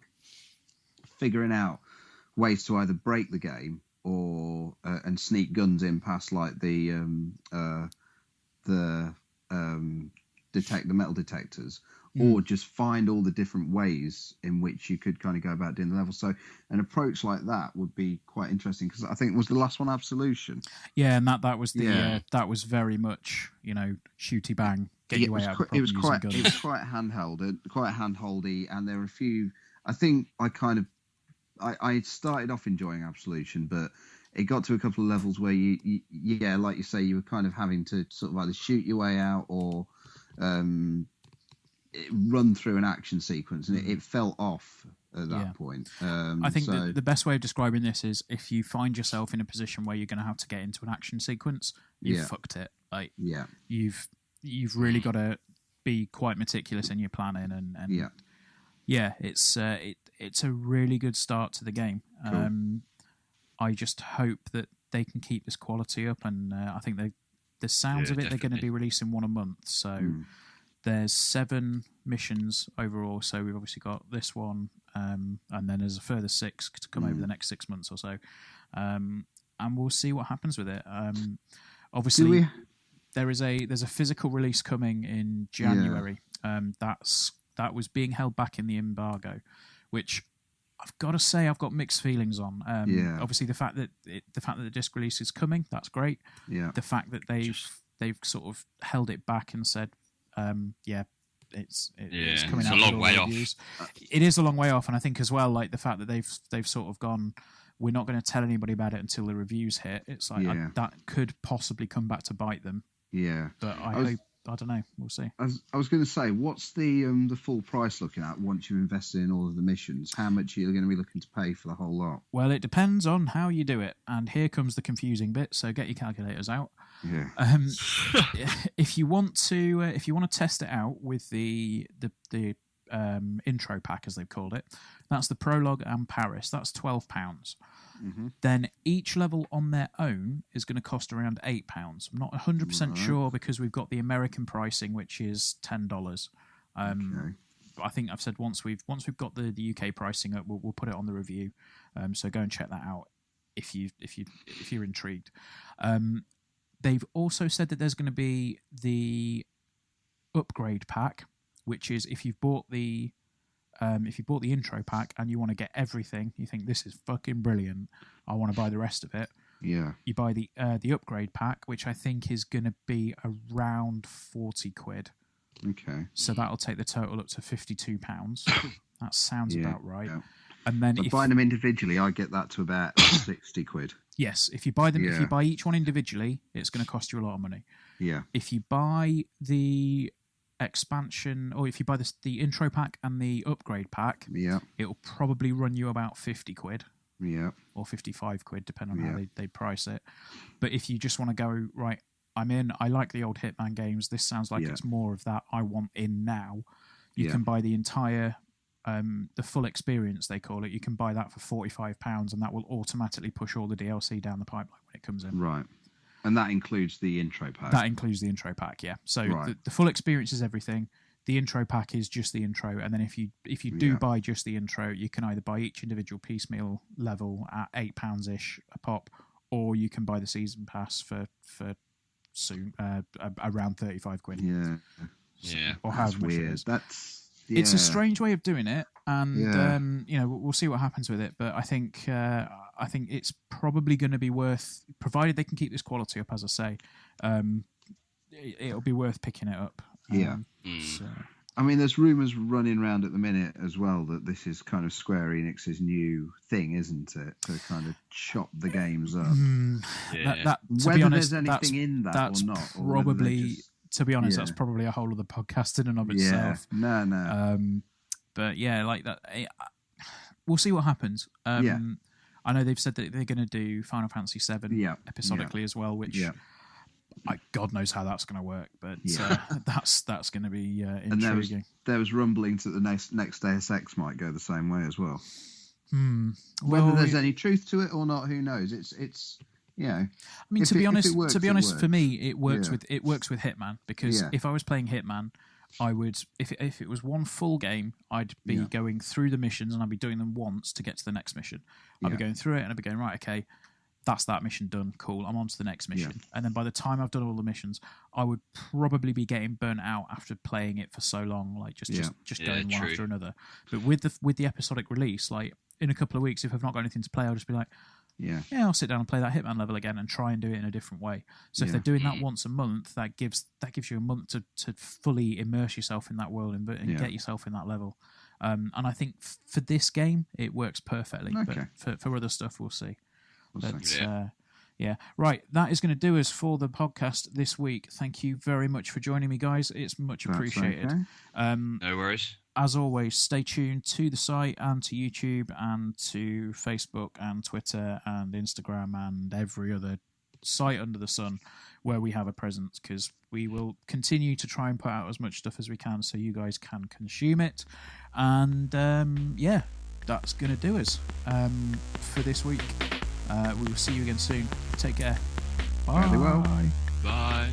Speaker 4: figuring out ways to either break the game or and sneak guns in past like the metal detectors, or just find all the different ways in which you could kind of go about doing the level. So an approach like that would be quite interesting, because I think it was the last one Absolution.
Speaker 1: Yeah, and that was the that was very much, you know, shooty bang, get your way out of the problem.
Speaker 4: It was quite handholdy, and there were a few. I think I started off enjoying Absolution, but it got to a couple of levels where you like you say, you were kind of having to sort of either shoot your way out or run through an action sequence, and it fell off at that point.
Speaker 1: I think the best way of describing this is, if you find yourself in a position where you're going to have to get into an action sequence, you've fucked it. Like, you've really got to be quite meticulous in your planning, and it's a really good start to the game. Cool. I just hope that they can keep this quality up, and I think the sounds of it, they're going to be releasing one a month. So there's 7 missions overall. So we've obviously got this one, and then there's a further 6 to come over the next 6 months or so, and we'll see what happens with it. Obviously, there's a physical release coming in January. That was being held back in the embargo, which I've got to say I've got mixed feelings on. Obviously, the fact that the disc release is coming, that's great. Yeah. The fact that they've sort of held it back and said, it's coming out.
Speaker 3: It's a long way off.
Speaker 1: It is a long way off, and I think as well, like the fact that they've sort of gone, we're not going to tell anybody about it until the reviews hit. It's like that could possibly come back to bite them. Yeah, but I don't know. We'll see.
Speaker 4: I was going to say, what's the full price looking at once you've invested in all of the missions? How much are you going to be looking to pay for the whole lot?
Speaker 1: Well, it depends on how you do it, and here comes the confusing bit. So get your calculators out.
Speaker 4: Yeah.
Speaker 1: If you want to test it out with the intro pack, as they've called it, that's the prologue and Paris. That's £12. Mm-hmm. Then each level on their own is going to cost around £8. I'm not 100% sure, because we've got the American pricing, which is $10. I think I've said once we've got the UK pricing up, we'll put it on the review. So go and check that out if you're intrigued. They've also said that there's going to be the upgrade pack, which is if you've bought the intro pack and you want to get everything, you think this is fucking brilliant, I want to buy the rest of it.
Speaker 4: Yeah.
Speaker 1: You buy the upgrade pack, which I think is going to be around £40.
Speaker 4: Okay.
Speaker 1: So that'll take the total up to £52. That sounds about right. Yeah. And then
Speaker 4: if buying them individually, I get that to about £60.
Speaker 1: Yes, if you buy them, if you buy each one individually, it's going to cost you a lot of money.
Speaker 4: Yeah.
Speaker 1: If you buy the expansion, or if you buy the intro pack and the upgrade pack, it'll probably run you about £50.
Speaker 4: Yeah.
Speaker 1: Or £55, depending on how they price it. But if you just want to go, right, I'm in, I like the old Hitman games, this sounds like it's more of that I want in now, you can buy the entire the full experience, they call it. You can buy that for £45, and that will automatically push all the DLC down the pipeline when it comes in.
Speaker 4: Right. And that includes the intro pack?
Speaker 1: That includes the intro pack, yeah. So the full experience is everything. The intro pack is just the intro, and then if you do buy just the intro, you can either buy each individual piecemeal level at £8-ish a pop, or you can buy the season pass for soon around £35.
Speaker 3: Yeah.
Speaker 1: Or however much
Speaker 4: weird.
Speaker 1: It is.
Speaker 4: It's
Speaker 1: a strange way of doing it, and we'll see what happens with it. But I think it's probably going to be worth, provided they can keep this quality up. As I say, it'll be worth picking it up.
Speaker 4: So. I mean, there's rumours running around at the minute as well that this is kind of Square Enix's new thing, isn't it? To kind of chop the games up.
Speaker 1: Whether
Speaker 4: there's anything in that or not,
Speaker 1: probably. To be honest, that's probably a whole other podcast in and of itself.
Speaker 4: No.
Speaker 1: But yeah, like that. We'll see what happens. I know they've said that they're going to do Final Fantasy VII episodically as well, which God knows how that's going to work, but that's going to be intriguing.
Speaker 4: And there was rumblings that the next Deus Ex might go the same way as well. Whether there's any truth to it or not, who knows? It's I
Speaker 1: mean, to be honest, for me, it works
Speaker 4: Yeah.
Speaker 1: with Hitman, because if I was playing Hitman, I would, if it was one full game, I'd be going through the missions and I'd be doing them once to get to the next mission. I'd be going through it and I'd be going, right, okay, that's that mission done, cool, I'm on to the next mission. And then by the time I've done all the missions, I would probably be getting burnt out after playing it for so long, like just going one after another. But with the episodic release, like in a couple of weeks, if I've not got anything to play, I'll just be like, I'll sit down and play that Hitman level again and try and do it in a different way. So if they're doing that once a month, that gives you a month to fully immerse yourself in that world and get yourself in that level. And I think for this game, it works perfectly.
Speaker 4: Okay.
Speaker 1: But for other stuff, we'll see. Right, that is going to do us for the podcast this week. Thank you very much for joining me, guys. It's much appreciated.
Speaker 4: Okay.
Speaker 3: No worries.
Speaker 1: As always, stay tuned to the site and to YouTube and to Facebook and Twitter and Instagram and every other site under the sun where we have a presence, because we will continue to try and put out as much stuff as we can so you guys can consume it. And that's going to do us for this week. We will see you again soon. Take care. Bye.
Speaker 4: Very well.
Speaker 3: Bye.